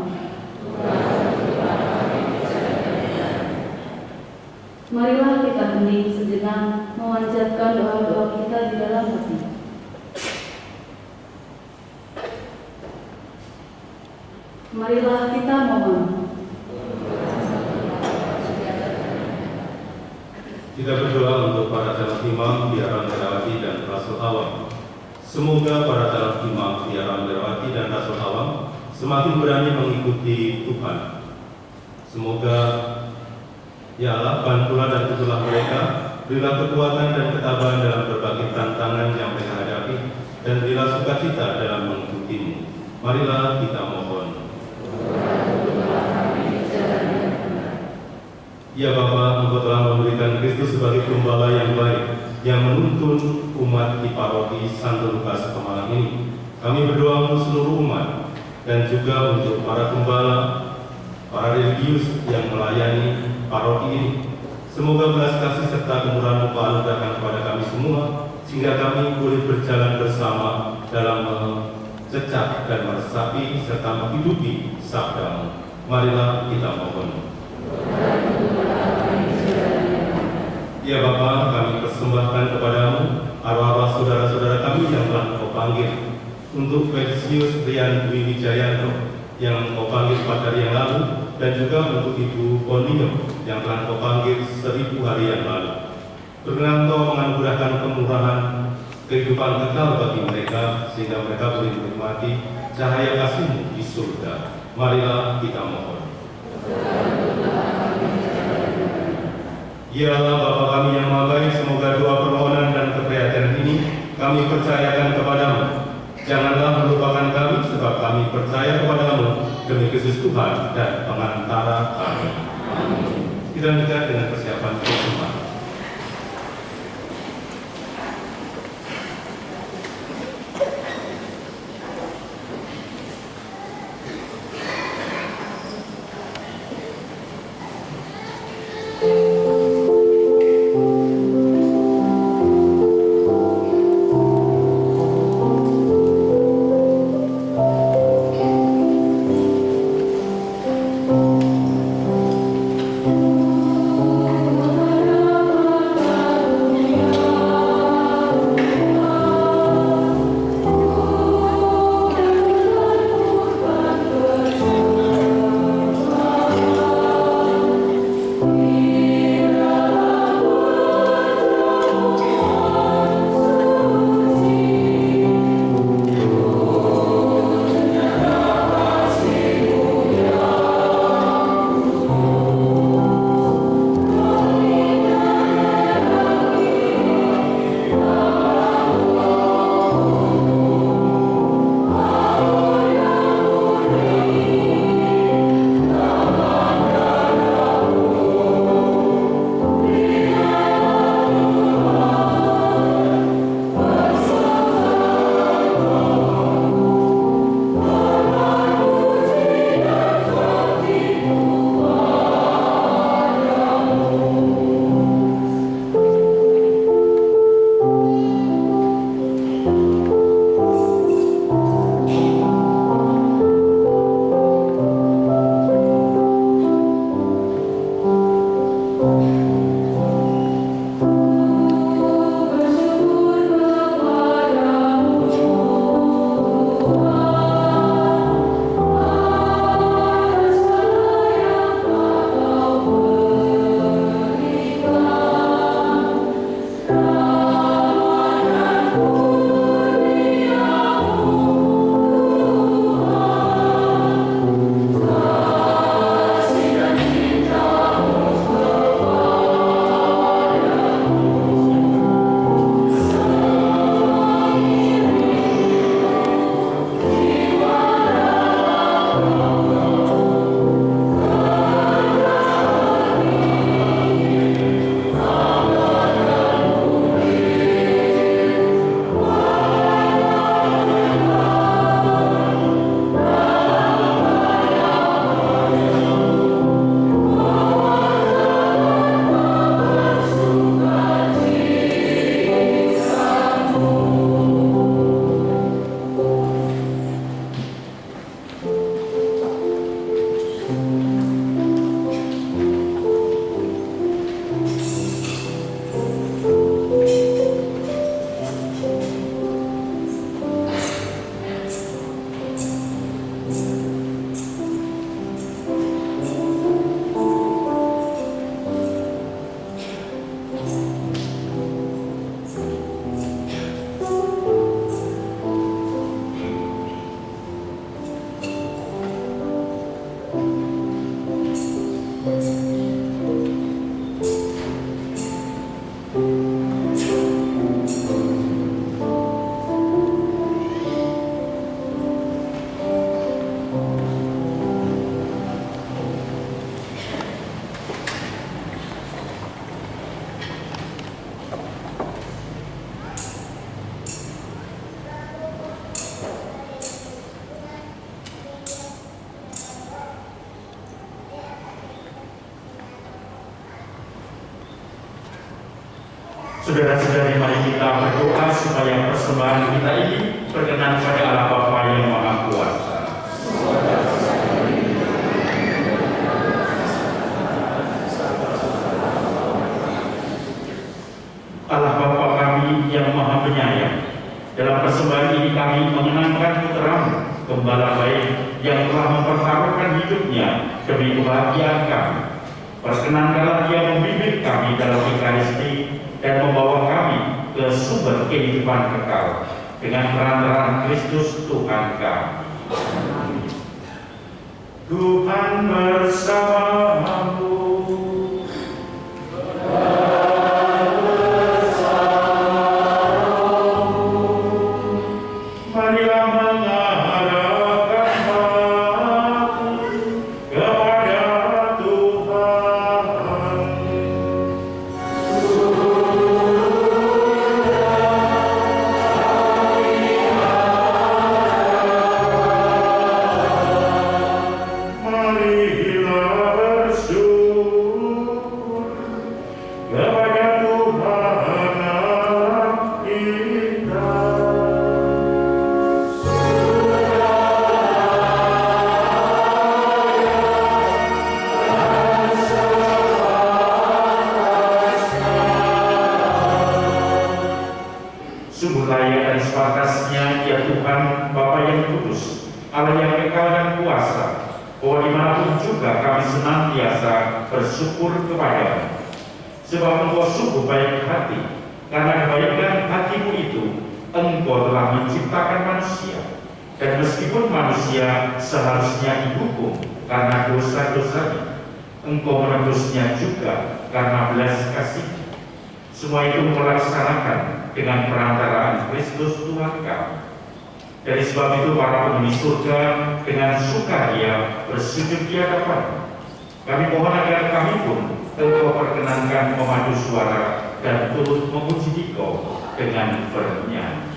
Marilah kita hening sejenak memanjatkan doa-doa kita di dalam hati. Marilah kita mohon. Kita berdoa untuk para calon imam, biaran Merawati, dan Rasul Awam. Semoga para calon imam, biaran Merawati, dan Rasul Awam semakin berani mengikuti Tuhan. Semoga ya Allah, bantulah dan tuntunlah mereka, berilah kekuatan dan ketabahan dalam berbagai tantangan yang mereka hadapi, dan berilah sukacita dalam mengikutimu. Marilah kita mohon. Ya Bapa, Engkau telah memberikan Kristus sebagai gembala yang baik, yang menuntun umat di paroki Santo Lukas Pemalang ini. Kami berdoa untuk seluruh umat, dan juga untuk para gembala, para religius yang melayani paroki ini. Semoga belas kasih serta kemurahan Engkau anugerahkan kepada kami semua, sehingga kami boleh berjalan bersama dalam mencecah dan meresapi serta menghidupi sabda-Mu. Marilah kita mohon. Ya Bapa, kami persembahkan kepadamu arwah-arwah saudara-saudara kami yang telah Engkau panggil, untuk Felicius Rian Dwi Wijayanto yang Engkau panggil 4 hari yang lalu, dan juga untuk Ibu Ponio yang telah Engkau panggil 1000 hari yang lalu. Berkenan Engkau menganugerahkan kemurahan kehidupan kekal bagi mereka, sehingga mereka boleh menikmati cahaya kasih-Mu di surga. Marilah kita mohon. Ya Allah, Bapa kami yang Maha Baik, semoga doa permohonan dan keprihatinan ini kami percayakan kepadamu. Janganlah melupakan kami, sebab kami percaya kepadamu demi Kristus Tuhan dan pengantara kami. Kita lanjutkan dengan persiapan persembahan. Marilah Saudara-saudari, mari kita berdoa supaya persembahan kita ini berkenan pada Allah Bapa yang Maha Kuasa. Allah Bapa kami yang Maha Penyayang, dalam persembahan ini kami mengenangkan putra-Mu, Gembala baik yang telah mempertaruhkan hidupnya demi kebahagiaan kami. Perkenankanlah Dia membimbing kami dalam Ekaristi dan membawa kami ke sumber kehidupan kekal dengan perantaraan Kristus Tuhan kami. Tuhan bersamamu. Marilah mengarahkan hati kepada Tuhan. Marilah bersyukur kepada Tuhan Allah kita. Sungguh layak dan sepantasnya ya Tuhan, Bapa yang kudus, Allah yang kekal dan kuasa, bahwa dimanapun juga kami senantiasa bersyukur kepada-Mu. Sebab Engkau sungguh baik hati, karena kebaikan hati-Mu itu Engkau telah menciptakan manusia. Dan meskipun manusia seharusnya dihukum karena dosa-dosanya, Engkau menebusnya juga karena belas kasih. Semua itu melaksanakan dengan perantaraan Kristus Tuhan kami. Dari sebab itu para penghuni surga dengan sukaria bersujud di hadapan. Kami mohon agar kami pun Engkau perkenankan memadu suara dan turut memuji Dikau dengan bernyanyi.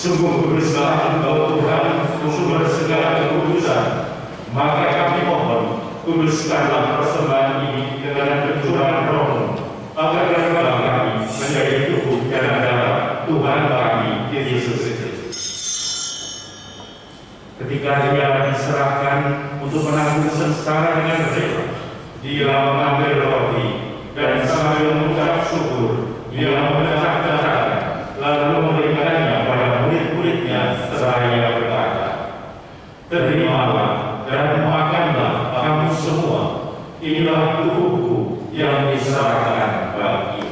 Sungguh kuduslah Engkau Tuhan, sumber segala kekudusan. Maka kami mohon, kuduskanlah persembahan ini dengan pencurahan Roh-Mu, agar darah kami menjadi tubuh dan darah Tuhan kami Yesus Kristus. Ketika Dia diserahkan untuk menanggung sengsara dengan rela, Dia mengambil roti dan sambil mengucap syukur, Dia memecah-mecahkan, lalu memberikannya pada murid-muridnya seraya berkata, "Terimalah dan makanlah kamu semua, inilah tubuhku yang diserahkan bagi."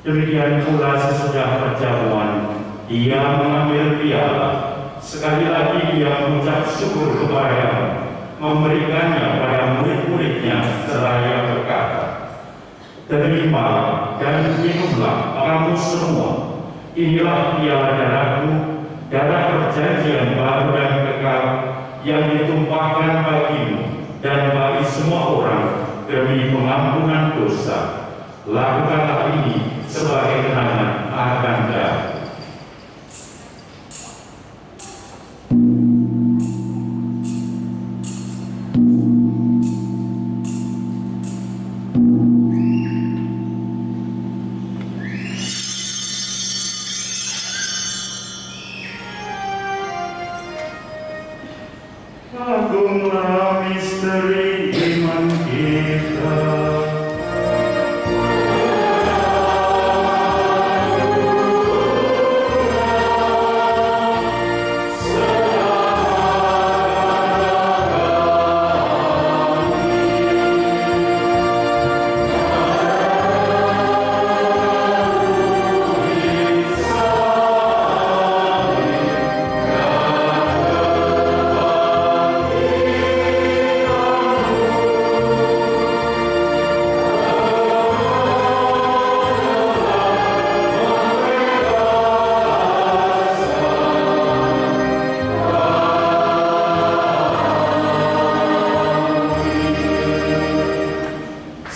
Demikian pula sesudah perjamuan, Dia mengambil piala. Sekali lagi Dia mengucap syukur kepada-Mu, memberikannya pada murid-muridnya seraya berkata, "Terimalah dan minumlah kamu semua, inilah piala darahku darah perjanjian baru dan kekal yang ditumpahkan bagimu dan bagi semua orang demi pengampunan dosa. Lakukanlah ini sebagai kenangan akan Dia. Agunglah misteri iman kita.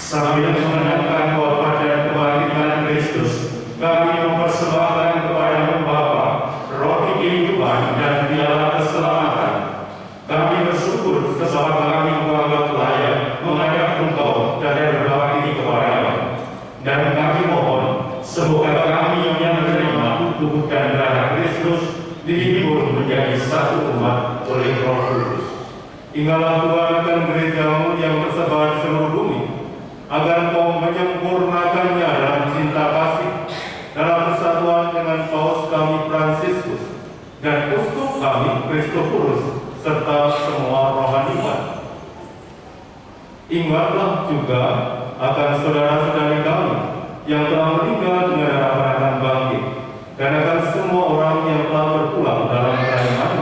Sambil mengenangkan wafat dan kebangkitan Kristus, kami mempersembahkan kepada-Mu Bapa, roti kehidupan dan piala keselamatan. Kami bersyukur sebab kami menganggap layak mengajak Engkau dan berbakti kepada-Mu. Dan kami mohon, semoga kami yang menerima tubuh dan darah Kristus dihibur menjadi satu umat oleh Roh Kudus. Tinggallah Tuhan akan gereja-Mu yang tersebar di seluruh bumi, agar Kau menyempurnakannya dalam cinta kasih, dalam persatuan dengan Paus kami Fransiskus dan Uskup kami Kristoforus serta semua rohaniwan. Ingatlah juga akan saudara-saudari kami yang telah meninggal dengan harapan akan bangkit, dan akan semua orang yang telah berpulang dalam kerahiman.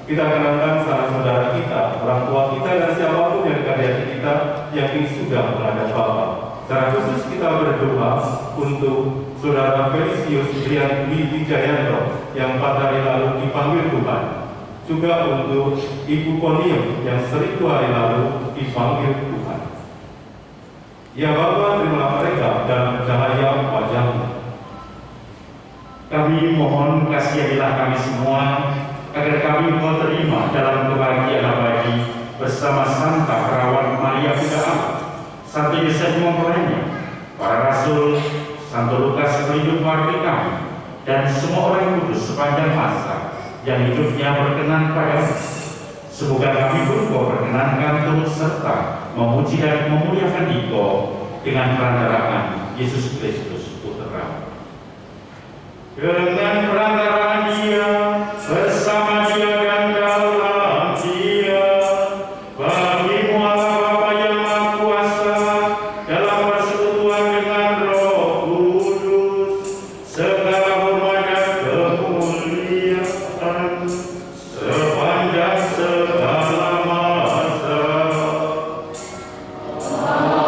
Kita kenalkan saudara kita, orang tua kita, dan siapapun yang dekat di hati kita yang kini sudah menghadap Bapa. Secara khusus kita berdoa untuk Saudara Felicius Brian Wijayanto yang 4 hari lalu dipanggil Tuhan. Juga untuk Ibu Konium yang 1000 hari lalu dipanggil Tuhan. Ya Bapa, terimalah mereka dalam cahaya wajah-Mu. Kami mohon kasihanilah kami semua, agar kami mau terima dalam kebahagiaan abadi bersama Santa Perawan Maria Bunda Allah, Santo Yosef mempelainya, para rasul, Santo Lukas pelindung warga kami, dan semua orang kudus sepanjang masa yang hidupnya berkenan padamu. Semoga kami pun Kau perkenankan turut serta memuji dan memuliakan Dikau dengan perantaraan Yesus Kristus Putra. Dengan perantaraan Dia, bersama Dia dan dalam Dia, bagi-Mu Allah Bapa yang Maha Kuasa, dalam persekutuan dengan Roh Kudus, segala hormat dan kemuliaan sepanjang segala masa. Amin.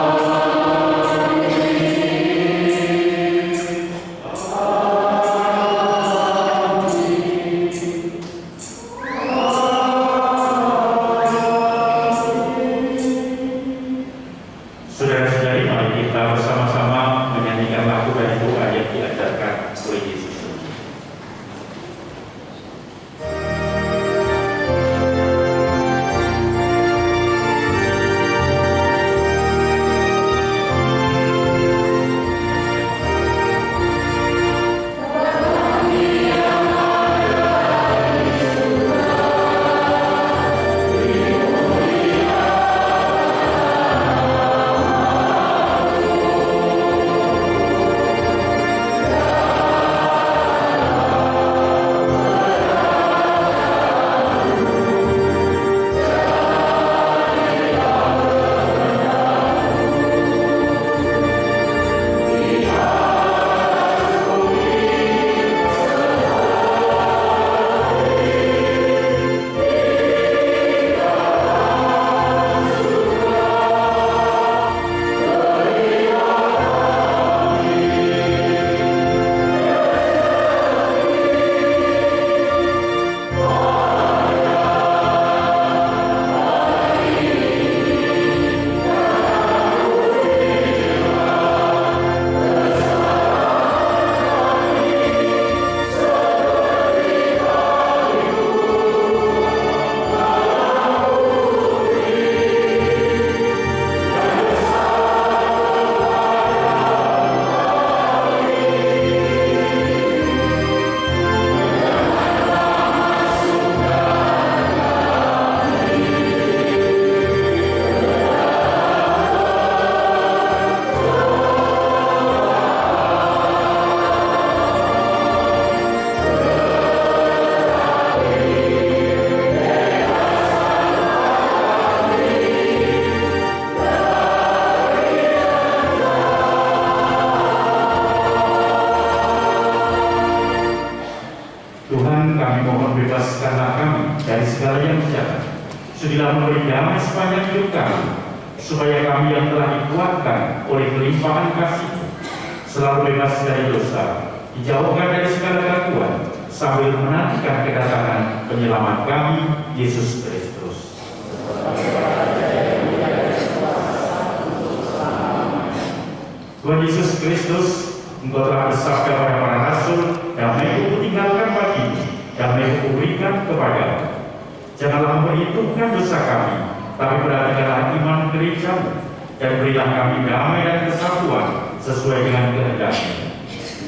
memberi damai sepanjang hidup kami, supaya kami yang telah dikuatkan oleh kelimpahan kasih selalu bebas dari dosa, dijauhkan dari segala gangguan, sambil menantikan kedatangan penyelamat kami, Yesus Kristus. Tuhan Yesus Kristus, Engkau telah bersabda kepada para rasul, damai-Ku tinggalkan bagimu, damai-Ku berikan kepadamu. Janganlah memperhitungkan dosa kami, tapi perhatikanlah iman gereja-Mu, dan berilah kami damai dan kesatuan sesuai dengan kehendak-Mu.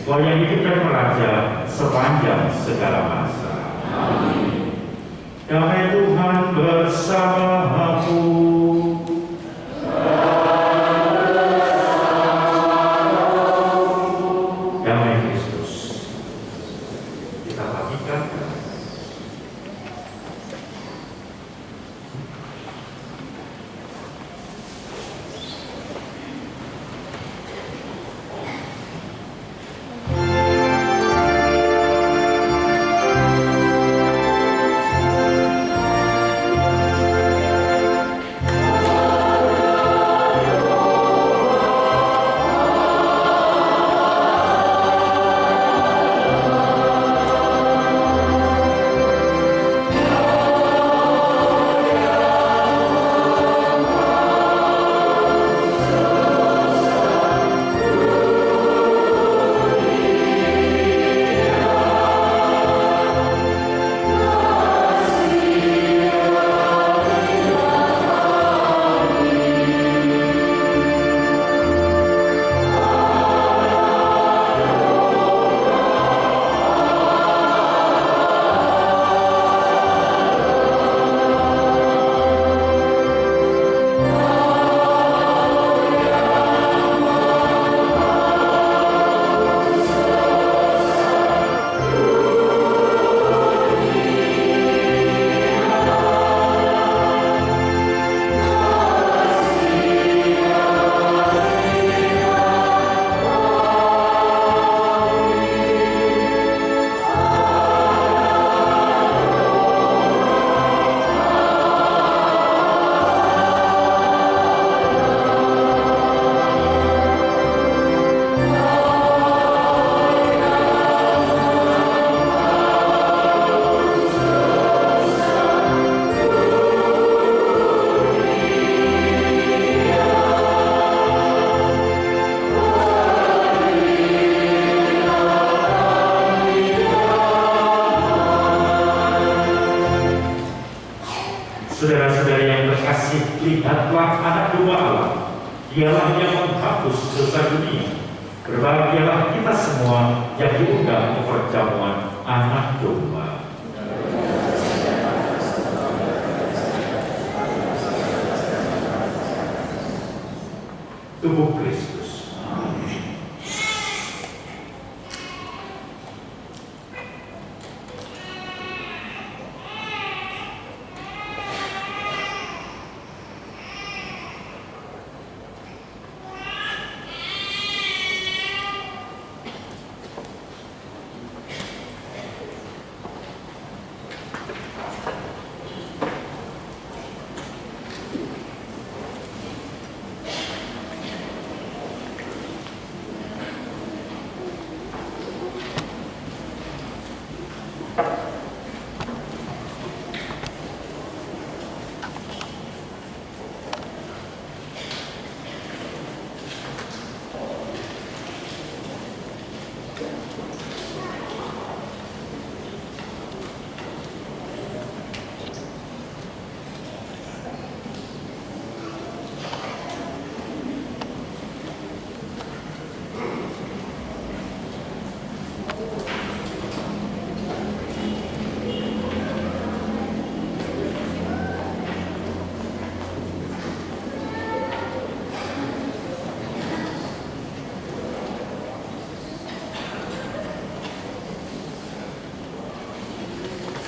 Engkau yang hidup dan meraja sepanjang segala masa. Amin. Damai Tuhan bersamamu. Damai Kristus kita bagikan. Saudara-saudara yang terkasih, lihatlah anak domba Allah. Dialah yang menghapus dosa dunia. Berbahagialah kita semua yang diundang ke perjamuan anak domba. Tubuh Kristus.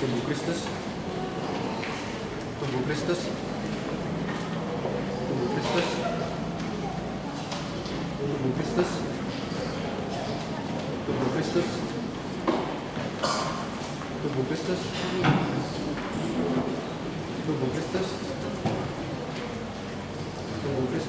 Tubuh Kristus, tubuh Kristus, tubuh Kristus, tubuh Kristus, tubuh Kristus, tubuh Kristus, tubuh Kristus,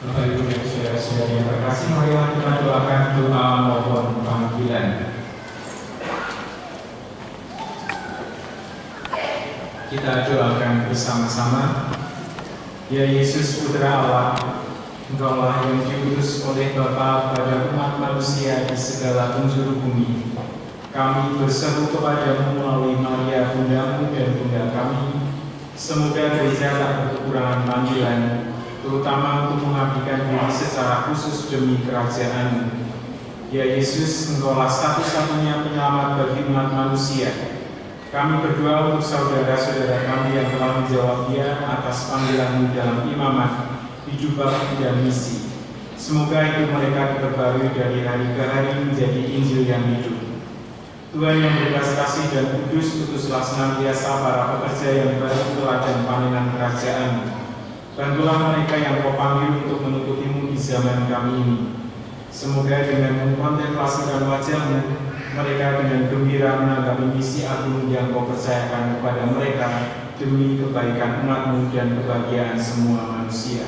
Bapak Ibu dan saudara-saudari yang terkasih, marilah kita doakan doa mohon panggilan. Kita doakan bersama-sama. Ya Yesus Putra Allah, Engkaulah yang diutus oleh Bapa pada umat manusia di segala penjuru bumi. Kami berseru kepadamu melalui Maria Bundamu dan Bunda kami. Semoga gereja tak berkekurangan panggilan, terutama untuk mengabdikan diri secara khusus demi kerajaan-Mu. Ya Yesus, Engkaulah satu-satunya penyelamat bagi umat manusia. Kami berdoa untuk saudara-saudara kami yang telah menjawab dia atas panggilan-Mu dalam imamat, hidup bakti dan misi. Semoga hidup mereka diperbarui dari hari ke hari menjadi Injil yang hidup. Tuhan yang berbelas kasih dan kudus, utuslah senantiasa para pekerja yang baru teladan panenan kerajaan. Bantulah mereka yang Kau panggil untuk menuntutimu di zaman kami ini. Semoga dengan mengkontemplasikan wajah-Mu, mereka dengan gembira menanggapi misi agung yang Kau percayakan kepada mereka demi kebaikan umat-Mu dan kebahagiaan semua manusia.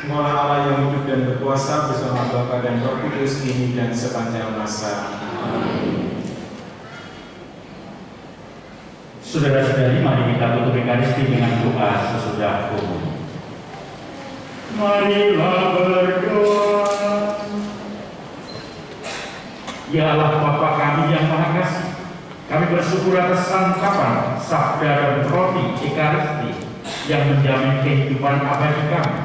Engkaulah Allah yang hidup dan berkuasa bersama Bapa dan Roh Kudus kini dan sepanjang masa. Amin. Saudara-saudari, mari kita tutup Ekaristi dengan doa sesudah umum. Marilah berdoa. Ya Allah Bapa kami yang Maha Kasih, kami bersyukur atas santapan, sabda dan roti Ekaristi yang menjamin kehidupan abadi kami.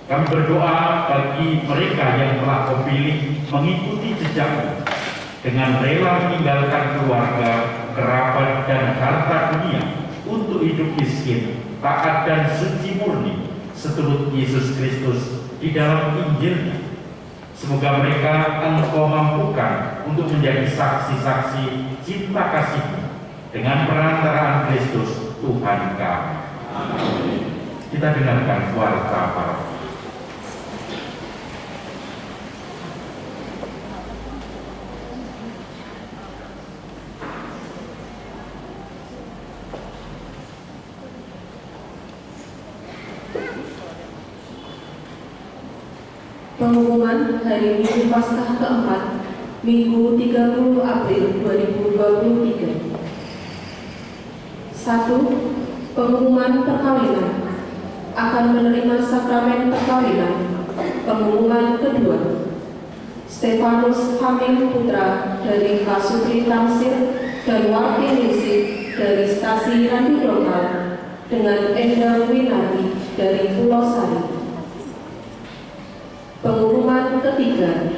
Kami berdoa bagi mereka yang telah Kau pilih mengikuti jejak-Mu dengan rela meninggalkan keluarga, kerabat, dan harta dunia untuk hidup miskin, taat dan suci murni seturut Yesus Kristus di dalam Injil-Nya. Semoga mereka Engkau mampukan untuk menjadi saksi-saksi cinta kasih-Mu dengan perantaraan Kristus Tuhan kami. Amin. Kita dengarkan warta paroki. Pengumuman hari Minggu Paskah keempat, Minggu 30 April 2023. 1. Pengumuman perkawinan. Akan menerima sakramen perkawinan. Pengumuman kedua. Stefanus Hamim Putra dari Kasubri Tamsir dan Warti Ningsih dari Stasi Radio Lokal dengan Endang Winardi dari Pulau Sari. Pengumuman ketiga.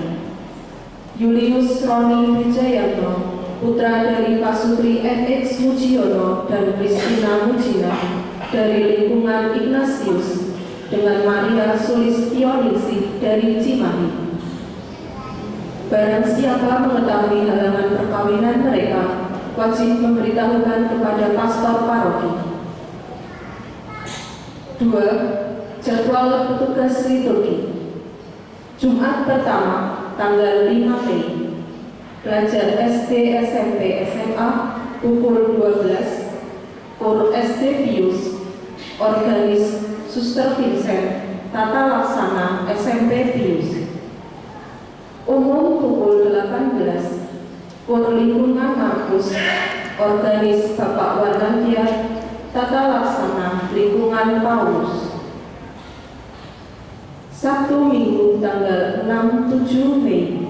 Julius Roni Wijayanto, putra dari Pasutri NX Mujiono dan Kristina Mujina dari lingkungan Ignatius dengan Maria Sulistionisi dari Cimahi. Barang siapa mengetahui halangan perkawinan mereka, wajib memberitahukan kepada pastor paroki. 2. Jadwal petugas liturgi. Jumat pertama, tanggal 5 Mei. Pelajar SD, SMP, SMA pukul 12. Kur SD Pius, organis Suster Vincent, tata laksana SMP Pius. Umum pukul 18. Kur lingkungan Markus, organis Bapak Warnantia, tata laksana lingkungan Paulus. Sabtu Minggu tanggal 6-7 Mei.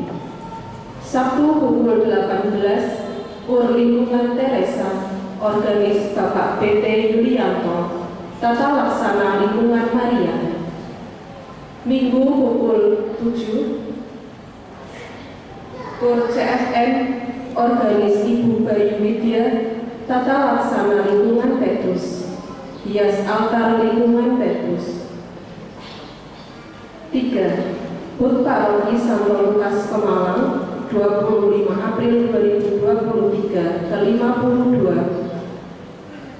Sabtu pukul 18, Kur lingkungan Teresa, organis Bapak PT Yulianto, tata laksana lingkungan Maria. Minggu pukul 7, Kur CFM, organis Ibu Bayu Widya, tata laksana lingkungan Petrus, hias altar lingkungan Petrus. 3. HUT Paroki Santo Lukas Pemalang 25 April 2023 ke-52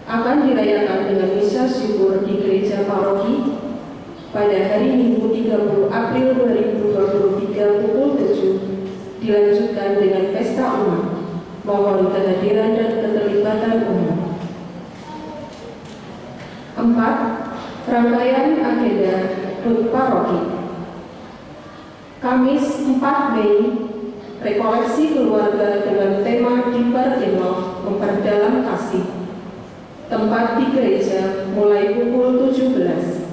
akan dirayakan dengan misa syukur di gereja paroki pada hari Minggu 30 April 2023 pukul 7, dilanjutkan dengan pesta umat. Mohon kehadiran dan keterlibatan umum. 4. Rangkaian agenda HUT Paroki. Kamis 4 Mei, rekoleksi keluarga dengan tema Deeper in Love, memperdalam kasih. Tempat di gereja mulai pukul 17.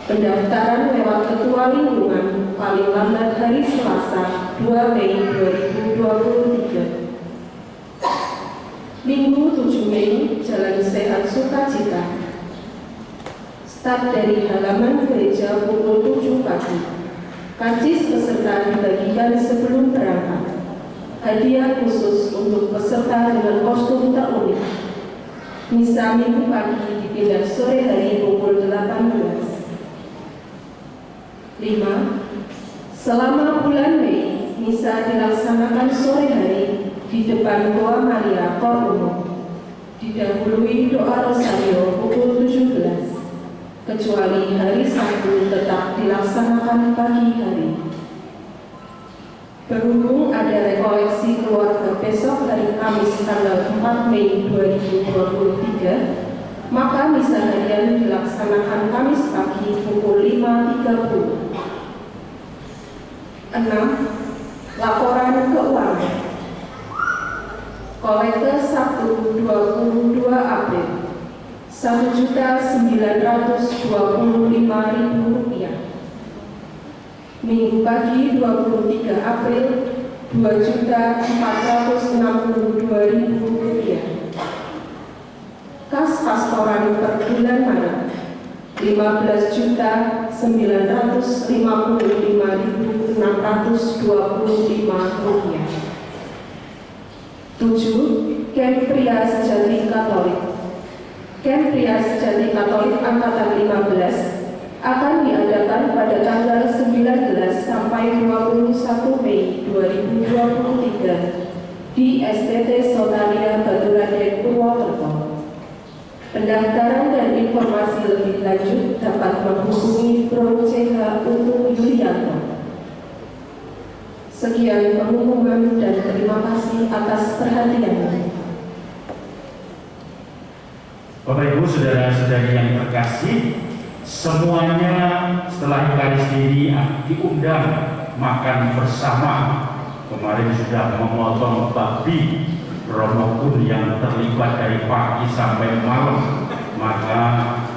Pendaftaran lewat ketua lingkungan paling lambat hari Selasa 2 Mei 2023. Minggu 7 Mei, Jalan Sehat Sukacita. Start dari halaman gereja pukul 7 pagi. Karcis peserta dibagikan sebelum berangkat. Hadiah khusus untuk peserta dengan kostum terunik. Misa Minggu pagi dipindah sore hari pukul 18. 5. Selama bulan Mei, misa dilaksanakan sore hari di depan Goa Maria Korumo. Didahului doa rosario pukul 17. Kecuali hari Sabtu tetap dilaksanakan pagi hari. Berhubung ada rekoleksi keluarga besok hari Kamis tanggal 4 Mei 2023, maka misa harian dilaksanakan Kamis pagi pukul 5.30. 6. Laporan keuangan. Kolekte Sabtu 22 April Rp1.925.000. Minggu pagi 23 April Rp2.462.000. Kas pastoran per bulan Maret Rp15.555.625. 7. Camp Pria Sejati Katolik. Camp Pria Sejati Katolik Angkatan 15 akan diadakan pada tanggal 19 sampai 21 Mei 2023 di STT Sotaria Baturadek Purwokerto. Pendaftaran dan informasi lebih lanjut dapat menghubungi Pro CH untuk Yulianto. Sekian pengumuman dan terima kasih atas perhatiannya. Bapak Ibu, saudara-saudari yang terkasih, semuanya setelah Ekaristi diundang makan bersama. Kemarin sudah memotong babi Romokun yang terlibat dari pagi sampai malam, maka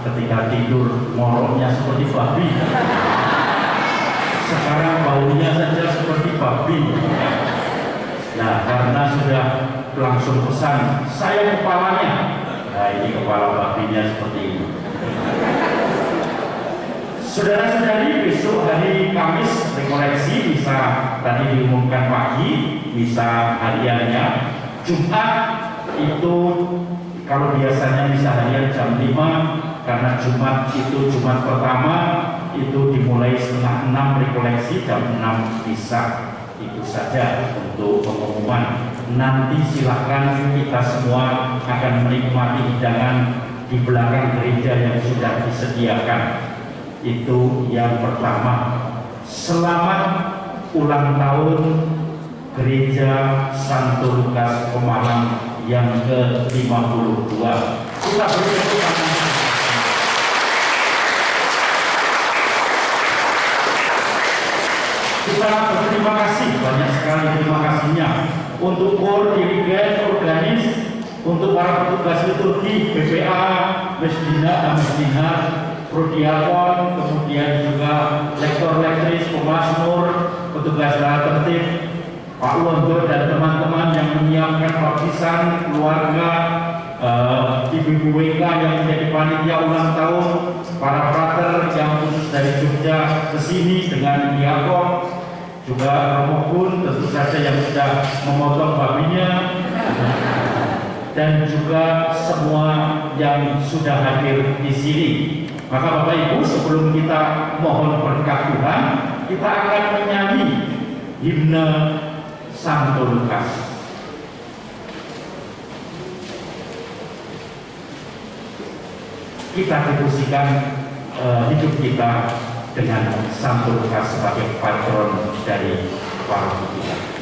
ketika tidur moroknya seperti babi. Sekarang baunya saja seperti babi. Nah, karena sudah langsung pesan, saya kepalanya. Nah, ini kepala babinya seperti ini. Saudara-saudari, besok hari Kamis rekoleksi misa tadi diumumkan pagi, misa hariannya. Jumat itu kalau biasanya misa harian jam 5, karena Jumat itu Jumat pertama itu dimulai setengah 6 rekoleksi, jam 6 misa. Itu saja untuk pengumuman. Nanti silakan kita semua akan menikmati hidangan di belakang gereja yang sudah disediakan. Itu yang pertama. Selamat ulang tahun Gereja Santo Lukas Pemalang yang ke-52. Kita beri tepuk tangan. Kita berterima kasih, banyak sekali terima kasihnya untuk kor, dirigen, organis, untuk para petugas liturgi, BPA, Mesdina, Prodiakon, kemudian juga lektor-lektoris, pemazmur, petugas tata tertib, Pak Wondo dan teman-teman yang menyiapkan baptisan, keluarga, ibu-ibu WK yang menjadi panitia ulang tahun, para frater yang khusus dari Jogja ke sini dengan diakon, juga Romokun tentu saja yang sudah memotong babinya, dan juga semua yang sudah hadir di sini. Maka Bapak Ibu, sebelum kita mohon berkat Tuhan, kita akan menyanyi himne Santo Lukas. Kita diskusikan hidup kita dengan Santo Lukas sebagai patron dari paroki kita.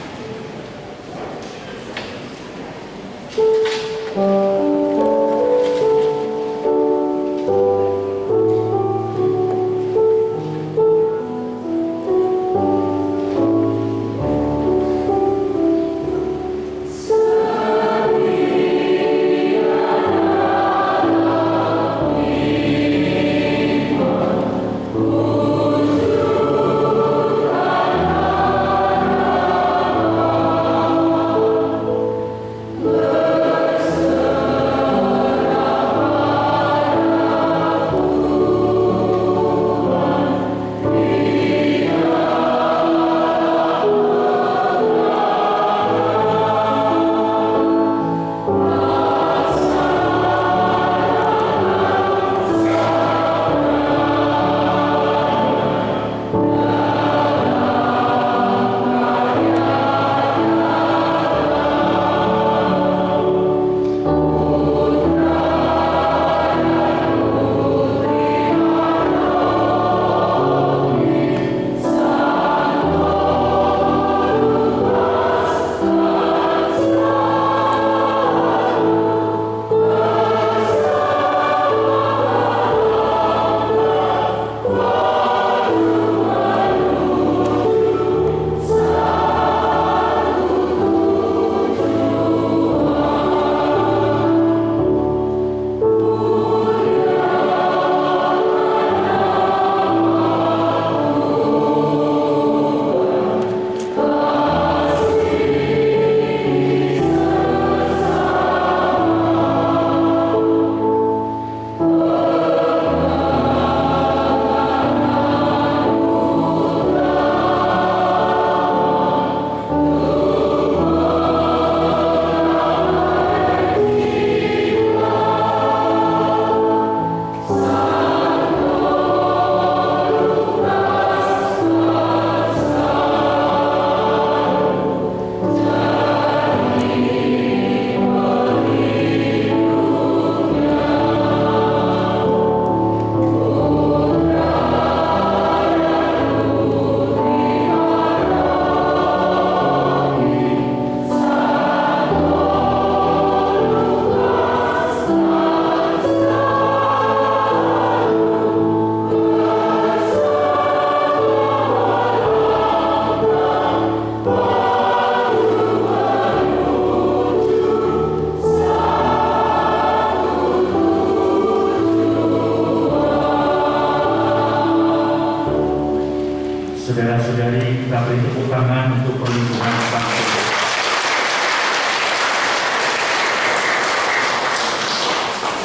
Saudara-saudari, kita beri tepuk tangan untuk perlindungan Sang Tuhan.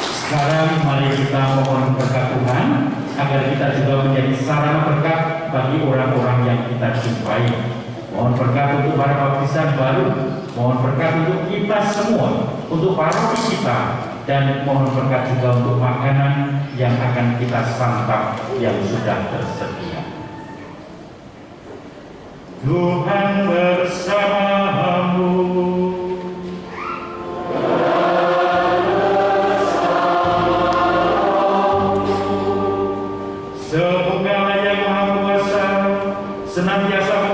Sekarang mari kita mohon berkat Tuhan agar kita juga menjadi sarana berkat bagi orang-orang yang kita jumpai. Mohon berkat untuk para baptisan baru, mohon berkat untuk kita semua, untuk paroki kita, dan mohon berkat juga untuk makanan yang akan kita santap yang sudah tersedia. Tuhan bersamamu. Semoga Yang Maha Kuasa senantiasa